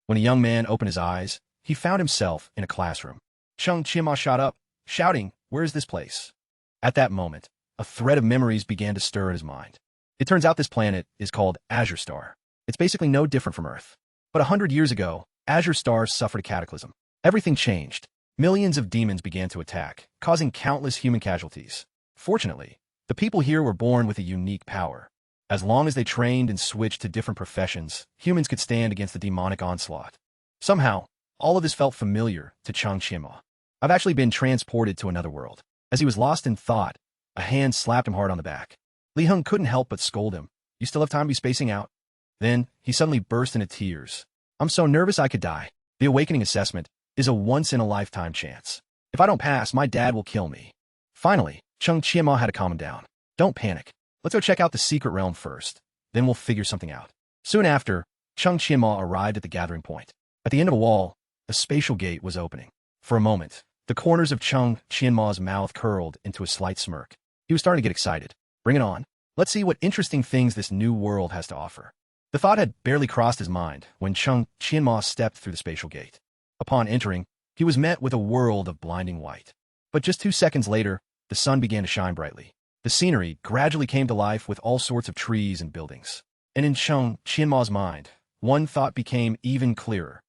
When a young man opened his eyes, he found himself in a classroom. Chung Chima shot up, shouting, "Where is this place?" At that moment, a thread of memories began to stir in his mind. It turns out this planet is called Azure Star. It's basically no different from Earth. But 100 years ago, Azure Star suffered a cataclysm. Everything changed. Millions of demons began to attack, causing countless human casualties. Fortunately, the people here were born with a unique power. As long as they trained and switched to different professions, humans could stand against the demonic onslaught. Somehow, all of this felt familiar to Chung Chima. I've actually been transported to another world. As he was lost in thought, a hand slapped him hard on the back. Li Hung couldn't help but scold him. "You still have time to be spacing out?" Then, he suddenly burst into tears. "I'm so nervous I could die. The awakening assessment is a once-in-a-lifetime chance. If I don't pass, my dad will kill me." Finally, Chung Chima had to calm him down. "Don't panic. Let's go check out the secret realm first. Then we'll figure something out." Soon after, Chung Chima arrived at the gathering point. At the end of a wall, a spatial gate was opening. For a moment, the corners of Chung Chima mouth curled into a slight smirk. He was starting to get excited. Bring it on. Let's see what interesting things this new world has to offer. The thought had barely crossed his mind when Chung Chima stepped through the spatial gate. Upon entering, he was met with a world of blinding white. But just 2 seconds later, the sun began to shine brightly. The scenery gradually came to life with all sorts of trees and buildings. And in Chung Chima mind, one thought became even clearer.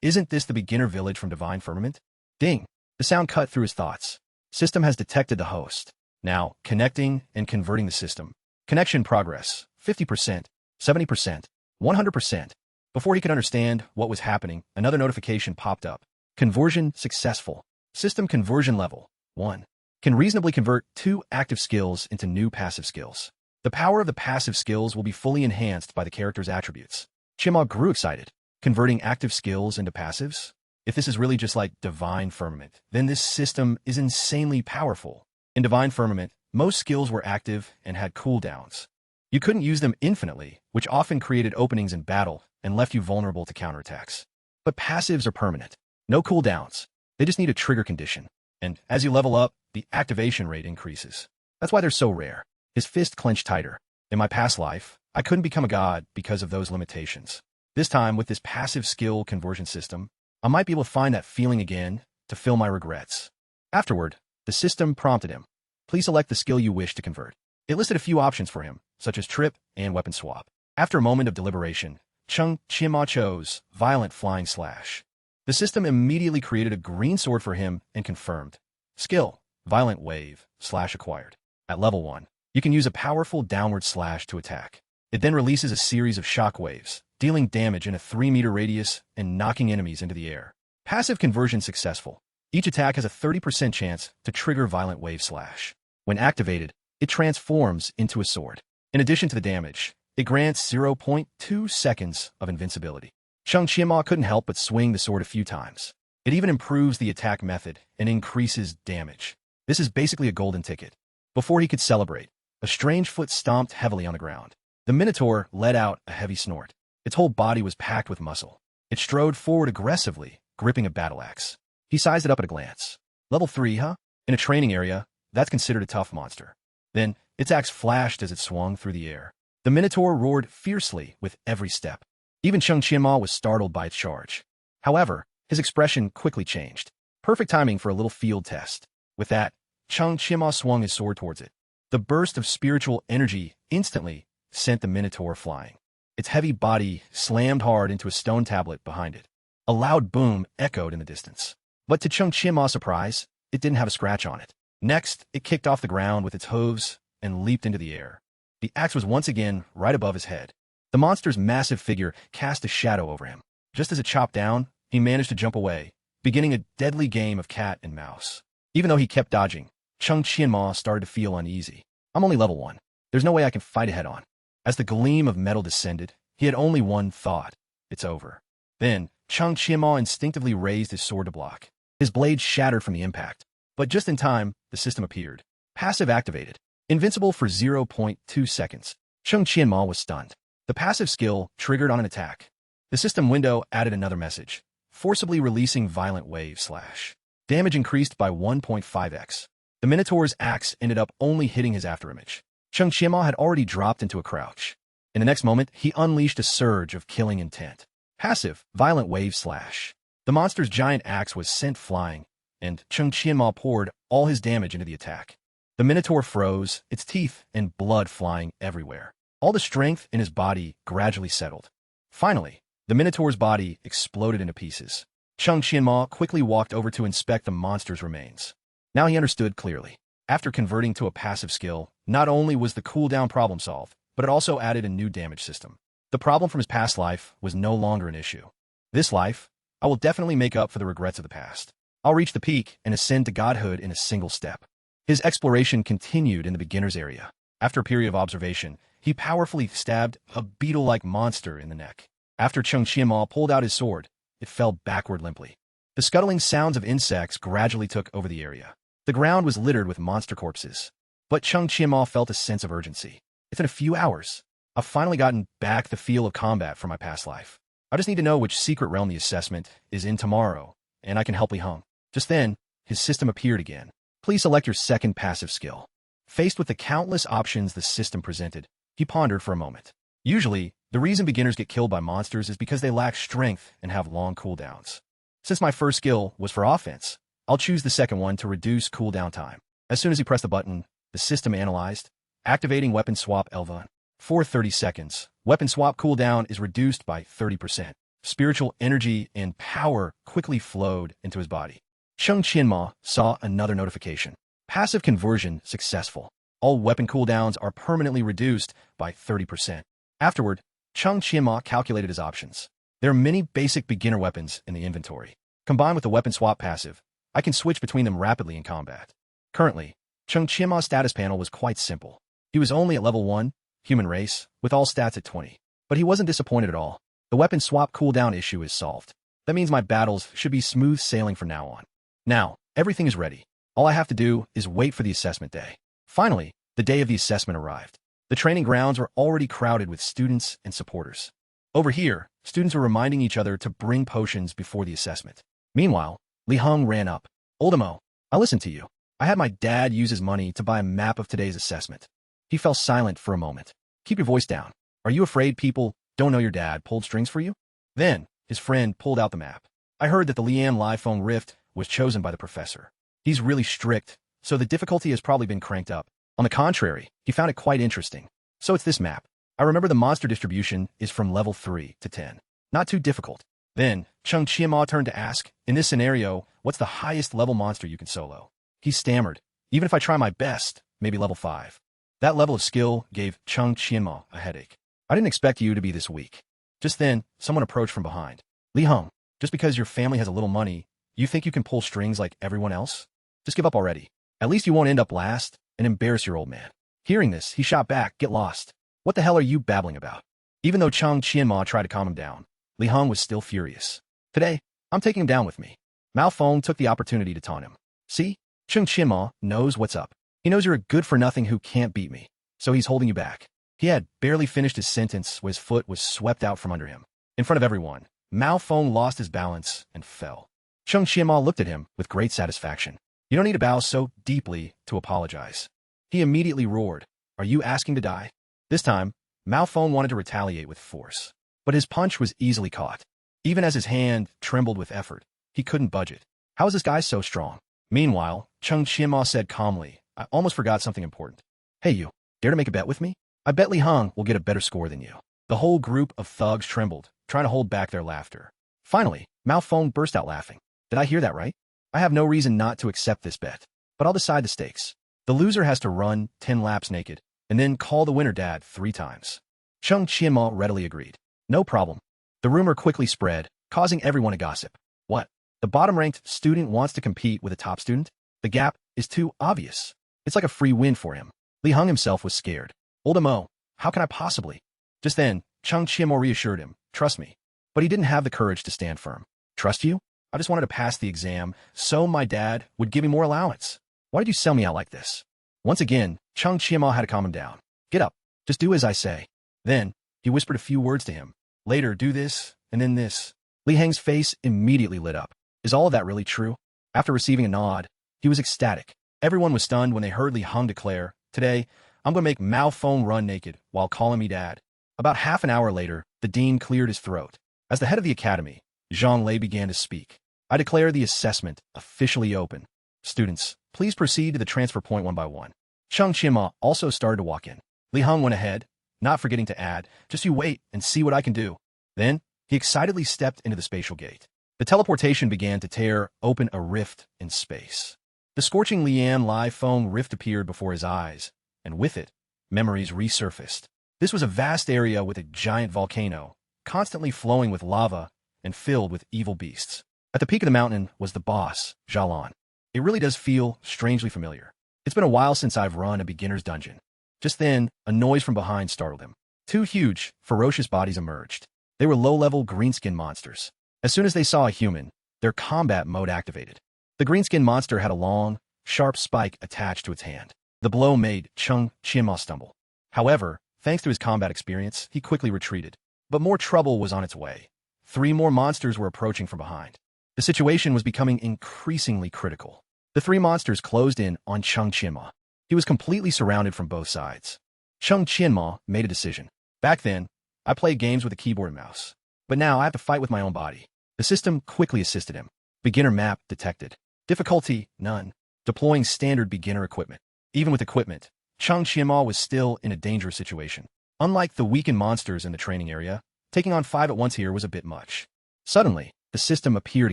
Isn't this the beginner village from Divine Firmament? Ding! The sound cut through his thoughts. System has detected the host. Now, connecting and converting the system. Connection progress, 50%, 70%, 100%. Before he could understand what was happening, another notification popped up. Conversion successful. System conversion level 1. Can reasonably convert 2 active skills into new passive skills. The power of the passive skills will be fully enhanced by the character's attributes. Chima grew excited. Converting active skills into passives? If this is really just like Divine Firmament, then this system is insanely powerful. In Divine Firmament, most skills were active and had cooldowns. You couldn't use them infinitely, which often created openings in battle and left you vulnerable to counterattacks. But passives are permanent. No cooldowns. They just need a trigger condition. And as you level up, the activation rate increases. That's why they're so rare. His fist clenched tighter. In my past life, I couldn't become a god because of those limitations. This time, with this passive skill conversion system, I might be able to find that feeling again to fill my regrets. Afterward, the system prompted him. Please select the skill you wish to convert. It listed a few options for him, such as trip and weapon swap. After a moment of deliberation, Chung Chima chose Violent Flying Slash. The system immediately created a green sword for him and confirmed. Skill, Violent Wave, slash acquired. At level 1, you can use a powerful downward slash to attack. It then releases a series of shock waves, dealing damage in a 3-meter radius and knocking enemies into the air. Passive conversion successful. Each attack has a 30% chance to trigger Violent Wave Slash. When activated, it transforms into a sword. In addition to the damage, it grants 0.2 seconds of invincibility. Chung Chima couldn't help but swing the sword a few times. It even improves the attack method and increases damage. This is basically a golden ticket. Before he could celebrate, a strange foot stomped heavily on the ground. The Minotaur let out a heavy snort. Its whole body was packed with muscle. It strode forward aggressively, gripping a battle axe. He sized it up at a glance. Level 3, huh? In a training area, that's considered a tough monster. Then, its axe flashed as it swung through the air. The Minotaur roared fiercely with every step. Even Chung Chima was startled by its charge. However, his expression quickly changed. Perfect timing for a little field test. With that, Chung Chima swung his sword towards it. The burst of spiritual energy instantly sent the Minotaur flying. Its heavy body slammed hard into a stone tablet behind it. A loud boom echoed in the distance. But to Chung Chima's surprise, it didn't have a scratch on it. Next, it kicked off the ground with its hooves and leaped into the air. The axe was once again right above his head. The monster's massive figure cast a shadow over him. Just as it chopped down, he managed to jump away, beginning a deadly game of cat and mouse. Even though he kept dodging, Chung Chima started to feel uneasy. I'm only level 1. There's no way I can fight it head-on. As the gleam of metal descended, he had only one thought. It's over. Then, Chung Chima instinctively raised his sword to block. His blade shattered from the impact. But just in time, the system appeared. Passive activated. Invincible for 0.2 seconds. Chung Chima was stunned. The passive skill triggered on an attack. The system window added another message, forcibly releasing Violent Wave Slash. Damage increased by 1.5x. The Minotaur's axe ended up only hitting his afterimage. Chung Chima had already dropped into a crouch. In the next moment, he unleashed a surge of killing intent. Passive, violent wave slash. The monster's giant axe was sent flying, and Chung Qianma poured all his damage into the attack. The Minotaur froze, its teeth and blood flying everywhere. All the strength in his body gradually settled. Finally, the Minotaur's body exploded into pieces. Chung Qianma quickly walked over to inspect the monster's remains. Now he understood clearly. After converting to a passive skill, not only was the cooldown problem solved, but it also added a new damage system. The problem from his past life was no longer an issue. This life, I will definitely make up for the regrets of the past. I'll reach the peak and ascend to godhood in a single step. His exploration continued in the beginner's area. After a period of observation, he powerfully stabbed a beetle-like monster in the neck. After Chung Qianma pulled out his sword, it fell backward limply. The scuttling sounds of insects gradually took over the area. The ground was littered with monster corpses. But Chung Qianma felt a sense of urgency. It's in a few hours. I've finally gotten back the feel of combat from my past life. I just need to know which secret realm the assessment is in tomorrow, and I can help Li Heng. Just then, his system appeared again. Please select your second passive skill. Faced with the countless options the system presented, he pondered for a moment. Usually, the reason beginners get killed by monsters is because they lack strength and have long cooldowns. Since my first skill was for offense, I'll choose the second one to reduce cooldown time. As soon as he pressed the button, the system analyzed, activating weapon swap Elva. For 30 seconds, weapon swap cooldown is reduced by 30%. Spiritual energy and power quickly flowed into his body. Chung Qianma saw another notification. Passive conversion successful. All weapon cooldowns are permanently reduced by 30%. Afterward, Chung Qianma calculated his options. There are many basic beginner weapons in the inventory. Combined with the weapon swap passive, I can switch between them rapidly in combat. Currently, Chung Qianma's status panel was quite simple. He was only at level 1, human race, with all stats at 20. But he wasn't disappointed at all. The weapon swap cooldown issue is solved. That means my battles should be smooth sailing from now on. Now, everything is ready. All I have to do is wait for the assessment day. Finally, the day of the assessment arrived. The training grounds were already crowded with students and supporters. Over here, students were reminding each other to bring potions before the assessment. Meanwhile, Li Heng ran up. Oldemo, I listened to you. I had my dad use his money to buy a map of today's assessment. He fell silent for a moment. Keep your voice down. Are you afraid people don't know your dad pulled strings for you? Then, his friend pulled out the map. I heard that the Liam Live phone rift was chosen by the professor. He's really strict, so the difficulty has probably been cranked up. On the contrary, he found it quite interesting. So it's this map. I remember the monster distribution is from level 3 to 10. Not too difficult. Then, Chung Qianma turned to ask, in this scenario, what's the highest level monster you can solo? He stammered, even if I try my best, maybe level 5. That level of skill gave Chung Qianma a headache. I didn't expect you to be this weak. Just then, someone approached from behind. Li Heng, just because your family has a little money, you think you can pull strings like everyone else? Just give up already. At least you won't end up last and embarrass your old man. Hearing this, he shot back, get lost. What the hell are you babbling about? Even though Chung Qianma tried to calm him down, Li Heng was still furious. Today, I'm taking him down with me. Mao Feng took the opportunity to taunt him. See? Chung Qianma knows what's up. He knows you're a good-for-nothing who can't beat me, so he's holding you back. He had barely finished his sentence when his foot was swept out from under him. In front of everyone, Mao Feng lost his balance and fell. Chung Qianma looked at him with great satisfaction. You don't need to bow so deeply to apologize. He immediately roared, are you asking to die? This time, Mao Feng wanted to retaliate with force. But his punch was easily caught. Even as his hand trembled with effort, he couldn't budge it. How is this guy so strong? Meanwhile, Chung Qianma said calmly, I almost forgot something important. Hey you, dare to make a bet with me? I bet Li Heng will get a better score than you. The whole group of thugs trembled, trying to hold back their laughter. Finally, Mao Feng burst out laughing. Did I hear that right? I have no reason not to accept this bet, but I'll decide the stakes. The loser has to run 10 laps naked, and then call the winner dad 3 times. Chung Qianma readily agreed. No problem. The rumor quickly spread, causing everyone to gossip. What? The bottom-ranked student wants to compete with a top student? The gap is too obvious. It's like a free win for him. Li Heng himself was scared. Oldemo, how can I possibly? Just then, Chung Qianma reassured him, trust me. But he didn't have the courage to stand firm. Trust you? I just wanted to pass the exam, so my dad would give me more allowance. Why did you sell me out like this? Once again, Chung Qianma had to calm him down. Get up. Just do as I say. Then, he whispered a few words to him. Later, do this, and then this. Li Heng's face immediately lit up. Is all of that really true? After receiving a nod, he was ecstatic. Everyone was stunned when they heard Li Heng declare, today, I'm going to make Mao Feng run naked while calling me dad. About half an hour later, the dean cleared his throat. As the head of the academy, Zhang Lei began to speak. I declare the assessment officially open. Students, please proceed to the transfer point one by one. Cheng Qianma also started to walk in. Li Heng went ahead, not forgetting to add, just you wait and see what I can do. Then, he excitedly stepped into the spatial gate. The teleportation began to tear open a rift in space. The scorching Lian Lai Feng rift appeared before his eyes, and with it, memories resurfaced. This was a vast area with a giant volcano, constantly flowing with lava and filled with evil beasts. At the peak of the mountain was the boss, Zhalan. It really does feel strangely familiar. It's been a while since I've run a beginner's dungeon. Just then, a noise from behind startled him. Two huge, ferocious bodies emerged. They were low-level greenskin monsters. As soon as they saw a human, their combat mode activated. The greenskin monster had a long, sharp spike attached to its hand. The blow made Cheng Qianma stumble. However, thanks to his combat experience, he quickly retreated. But more trouble was on its way. 3 more monsters were approaching from behind. The situation was becoming increasingly critical. The 3 monsters closed in on Cheng Qianma. He was completely surrounded from both sides. Cheng Qianma made a decision. Back then, I played games with a keyboard and mouse. But now I have to fight with my own body. The system quickly assisted him. Beginner map detected. Difficulty, none. Deploying standard beginner equipment. Even with equipment, Cheng Qianma was still in a dangerous situation. Unlike the weakened monsters in the training area, taking on 5 at once here was a bit much. Suddenly, the system appeared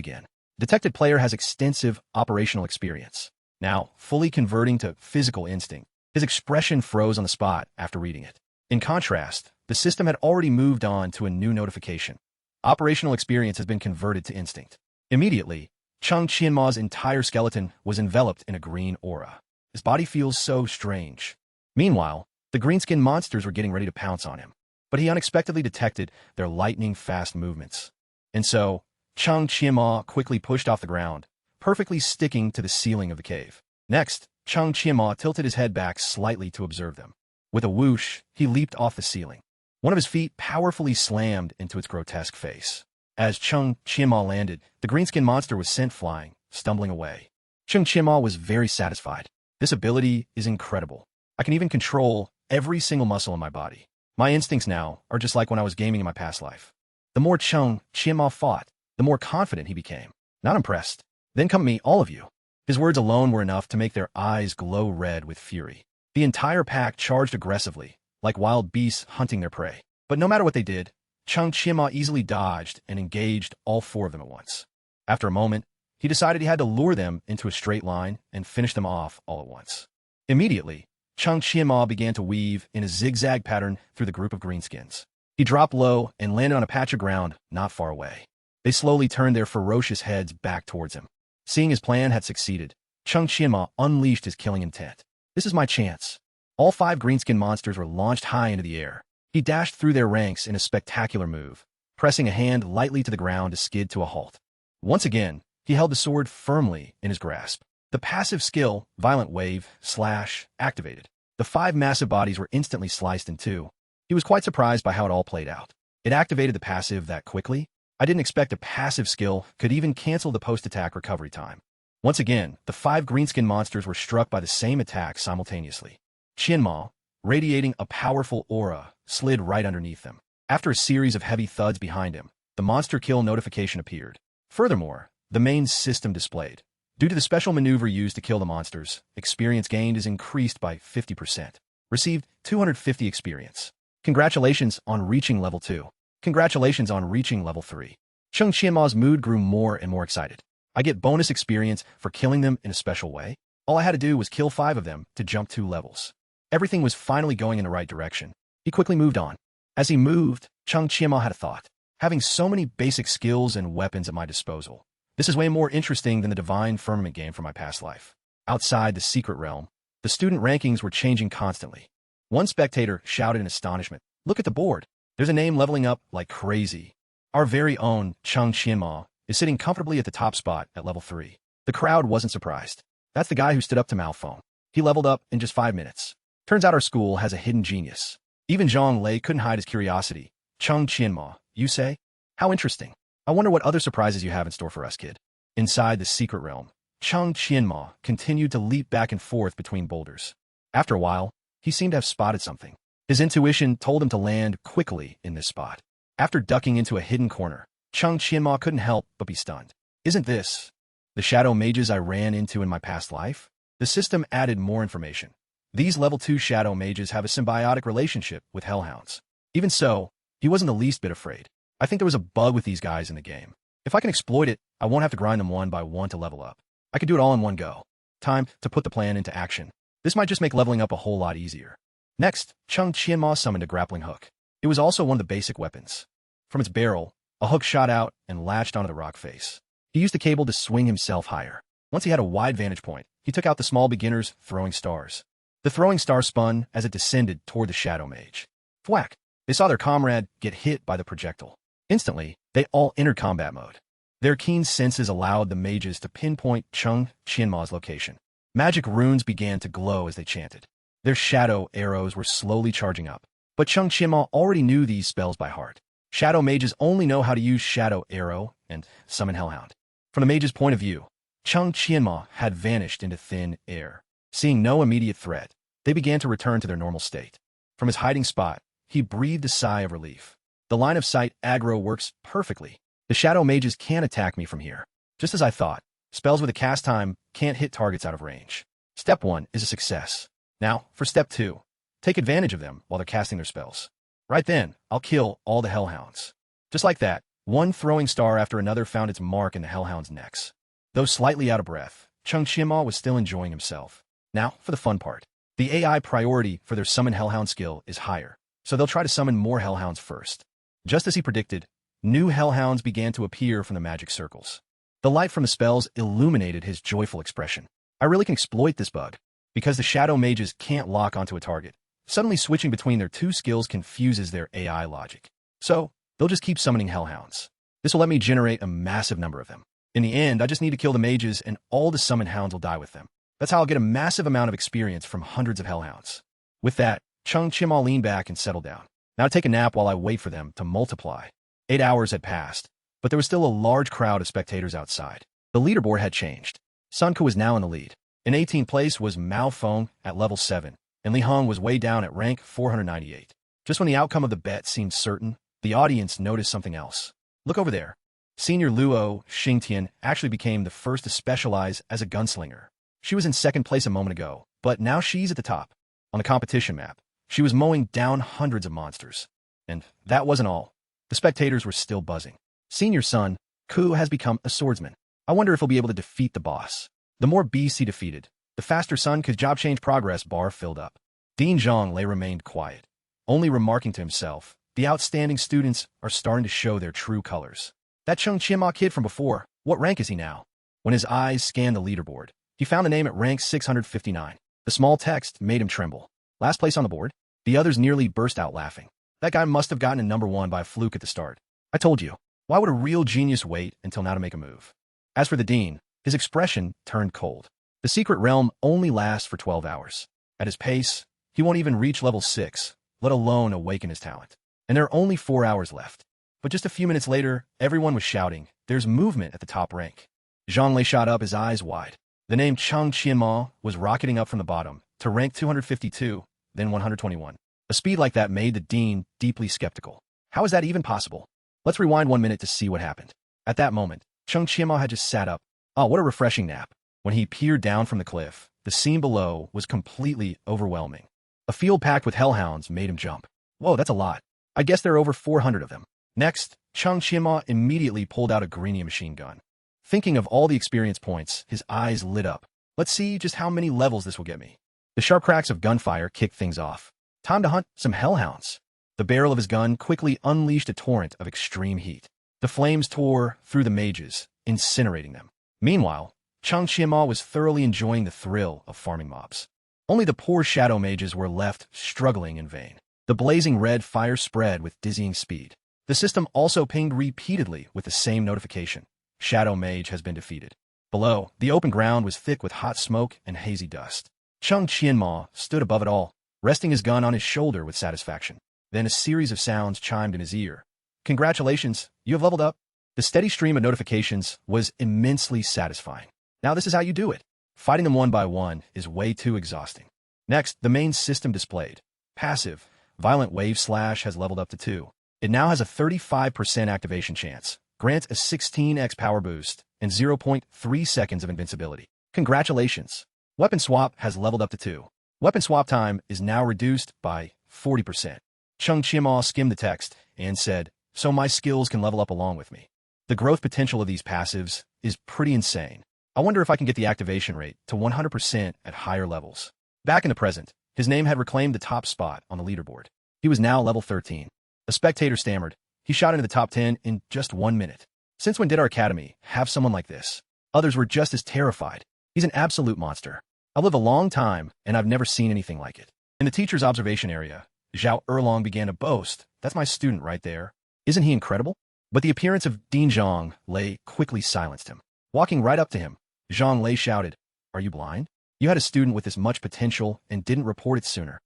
again. Detected player has extensive operational experience. Now, fully converting to physical instinct. His expression froze on the spot after reading it. In contrast, the system had already moved on to a new notification. Operational experience has been converted to instinct. Immediately, Cheng Qianma's entire skeleton was enveloped in a green aura. His body feels so strange. Meanwhile, the greenskin monsters were getting ready to pounce on him. But he unexpectedly detected their lightning-fast movements. And so, Cheng Qianma quickly pushed off the ground, perfectly sticking to the ceiling of the cave. Next, Cheng Qianma tilted his head back slightly to observe them. With a whoosh, he leaped off the ceiling. One of his feet powerfully slammed into its grotesque face. As Cheng Qianma landed, the greenskin monster was sent flying, stumbling away. Cheng Qianma was very satisfied. This ability is incredible. I can even control every single muscle in my body. My instincts now are just like when I was gaming in my past life. The more Cheng Qianma fought, the more confident he became. Not impressed. Then come me, all of you. His words alone were enough to make their eyes glow red with fury. The entire pack charged aggressively, like wild beasts hunting their prey. But no matter what they did, Cheng Qianma easily dodged and engaged all 4 of them at once. After a moment, he decided he had to lure them into a straight line and finish them off all at once. Immediately, Cheng Qianma began to weave in a zigzag pattern through the group of greenskins. He dropped low and landed on a patch of ground not far away. They slowly turned their ferocious heads back towards him. Seeing his plan had succeeded, Cheng Qianma unleashed his killing intent. This is my chance. All 5 greenskin monsters were launched high into the air. He dashed through their ranks in a spectacular move, pressing a hand lightly to the ground to skid to a halt. Once again, he held the sword firmly in his grasp. The passive skill, Violent Wave, Slash, activated. The 5 massive bodies were instantly sliced in 2. He was quite surprised by how it all played out. It activated the passive that quickly. I didn't expect a passive skill could even cancel the post-attack recovery time. Once again, the 5 greenskin monsters were struck by the same attack simultaneously. Qianma, radiating a powerful aura, slid right underneath them. After a series of heavy thuds behind him, the monster kill notification appeared. Furthermore, the main system displayed. Due to the special maneuver used to kill the monsters, experience gained is increased by 50%. Received 250 experience. Congratulations on reaching level 2. Congratulations on reaching level 3. Cheng Qianma's mood grew more and more excited. I get bonus experience for killing them in a special way. All I had to do was kill 5 of them to jump 2 levels. Everything was finally going in the right direction. He quickly moved on. As he moved, Cheng Qianma had a thought. Having so many basic skills and weapons at my disposal, this is way more interesting than the Divine Firmament game from my past life. Outside the secret realm, the student rankings were changing constantly. One spectator shouted in astonishment, "Look at the board. There's a name leveling up like crazy." Our very own Cheng Qianma is sitting comfortably at the top spot at level 3. The crowd wasn't surprised. That's the guy who stood up to Malphone. He leveled up in just 5 minutes. Turns out our school has a hidden genius. Even Zhang Lei couldn't hide his curiosity. Cheng Qianma, you say? How interesting. I wonder what other surprises you have in store for us, kid. Inside the secret realm, Cheng Qianma continued to leap back and forth between boulders. After a while, he seemed to have spotted something. His intuition told him to land quickly in this spot. After ducking into a hidden corner, Chung Qianma couldn't help but be stunned. Isn't this the shadow mages I ran into in my past life? The system added more information. These level 2 shadow mages have a symbiotic relationship with hellhounds. Even so, he wasn't the least bit afraid. I think there was a bug with these guys in the game. If I can exploit it, I won't have to grind them one by one to level up. I could do it all in one go. Time to put the plan into action. This might just make leveling up a whole lot easier. Next, Chung Qianma summoned a grappling hook. It was also one of the basic weapons. From its barrel, a hook shot out and latched onto the rock face. He used the cable to swing himself higher. Once he had a wide vantage point, he took out the small beginner's throwing stars. The throwing star spun as it descended toward the shadow mage. Thwack! They saw their comrade get hit by the projectile. Instantly, they all entered combat mode. Their keen senses allowed the mages to pinpoint Chung Qianma's location. Magic runes began to glow as they chanted. Their shadow arrows were slowly charging up. But Chung Qianma already knew these spells by heart. Shadow mages only know how to use Shadow Arrow and Summon Hellhound. From the mage's point of view, Chung Qianma had vanished into thin air. Seeing no immediate threat, they began to return to their normal state. From his hiding spot, he breathed a sigh of relief. The line of sight aggro works perfectly. The shadow mages can't attack me from here. Just as I thought, spells with a cast time can't hit targets out of range. Step 1 is a success. Now, for step 2, take advantage of them while they're casting their spells. Right then, I'll kill all the hellhounds. Just like that, one throwing star after another found its mark in the hellhounds' necks. Though slightly out of breath, Chung Qianma was still enjoying himself. Now, for the fun part. The AI priority for their summon hellhound skill is higher, so they'll try to summon more hellhounds first. Just as he predicted, new hellhounds began to appear from the magic circles. The light from the spells illuminated his joyful expression. I really can exploit this bug. Because the shadow mages can't lock onto a target, suddenly switching between their two skills confuses their AI logic. So, they'll just keep summoning hellhounds. This will let me generate a massive number of them. In the end, I just need to kill the mages and all the summoned hounds will die with them. That's how I'll get a massive amount of experience from hundreds of hellhounds. With that, Chung Qianma leaned back and settled down. Now take a nap while I wait for them to multiply. 8 hours had passed, but there was still a large crowd of spectators outside. The leaderboard had changed. Sun Ku was now in the lead. In 18th place was Mao Feng at level 7, and Li Heng was way down at rank 498. Just when the outcome of the bet seemed certain, the audience noticed something else. Look over there. Senior Luo Xingtian actually became the first to specialize as a gunslinger. She was in 2nd place a moment ago, but now she's at the top. On the competition map, she was mowing down hundreds of monsters. And that wasn't all. The spectators were still buzzing. Senior son, Ku, has become a swordsman. I wonder if he'll be able to defeat the boss. The more beasts he defeated, the faster Sun Ku's job change progress bar filled up. Dean Zhang remained quiet, only remarking to himself, the outstanding students are starting to show their true colors. That Chung Qianma kid from before, what rank is he now? When his eyes scanned the leaderboard, he found the name at rank 659. The small text made him tremble. Last place on the board? The others nearly burst out laughing. That guy must have gotten a number 1 by a fluke at the start. I told you, why would a real genius wait until now to make a move? As for the dean, his expression turned cold. The secret realm only lasts for 12 hours. At his pace, he won't even reach level 6, let alone awaken his talent. And there are only 4 hours left. But just a few minutes later, everyone was shouting, there's movement at the top rank. Zhang Lei shot up, his eyes wide. The name Chung Qianma was rocketing up from the bottom to rank 252, then 121. A speed like that made the dean deeply skeptical. How is that even possible? Let's rewind 1 minute to see what happened. At that moment, Chung Qianma had just sat up. Oh, what a refreshing nap. When he peered down from the cliff, the scene below was completely overwhelming. A field packed with hellhounds made him jump. Whoa, that's a lot. I guess there are over 400 of them. Next, Chung Qianma immediately pulled out a greenia machine gun. Thinking of all the experience points, his eyes lit up. Let's see just how many levels this will get me. The sharp cracks of gunfire kicked things off. Time to hunt some hellhounds. The barrel of his gun quickly unleashed a torrent of extreme heat. The flames tore through the mages, incinerating them. Meanwhile, Chung Qianma was thoroughly enjoying the thrill of farming mobs. Only the poor shadow mages were left struggling in vain. The blazing red fire spread with dizzying speed. The system also pinged repeatedly with the same notification. Shadow mage has been defeated. Below, the open ground was thick with hot smoke and hazy dust. Chung Qianma stood above it all, resting his gun on his shoulder with satisfaction. Then a series of sounds chimed in his ear. Congratulations, you have leveled up. The steady stream of notifications was immensely satisfying. Now this is how you do it. Fighting them one by one is way too exhausting. Next, the main system displayed. Passive, Violent Wave Slash has leveled up to 2. It now has a 35% activation chance, grants a 16x power boost and 0.3 seconds of invincibility. Congratulations! Weapon swap has leveled up to 2. Weapon swap time is now reduced by 40%. Chung Chima skimmed the text and said, so my skills can level up along with me. The growth potential of these passives is pretty insane. I wonder if I can get the activation rate to 100% at higher levels. Back in the present, his name had reclaimed the top spot on the leaderboard. He was now level 13. A spectator stammered. He shot into the top 10 in just 1 minute. Since when did our academy have someone like this? Others were just as terrified. He's an absolute monster. I've lived a long time, and I've never seen anything like it. In the teacher's observation area, Zhao Erlong began to boast. That's my student right there. Isn't he incredible? But the appearance of Dean Zhang Lei quickly silenced him. Walking right up to him, Zhang Lei shouted, are you blind? You had a student with this much potential and didn't report it sooner.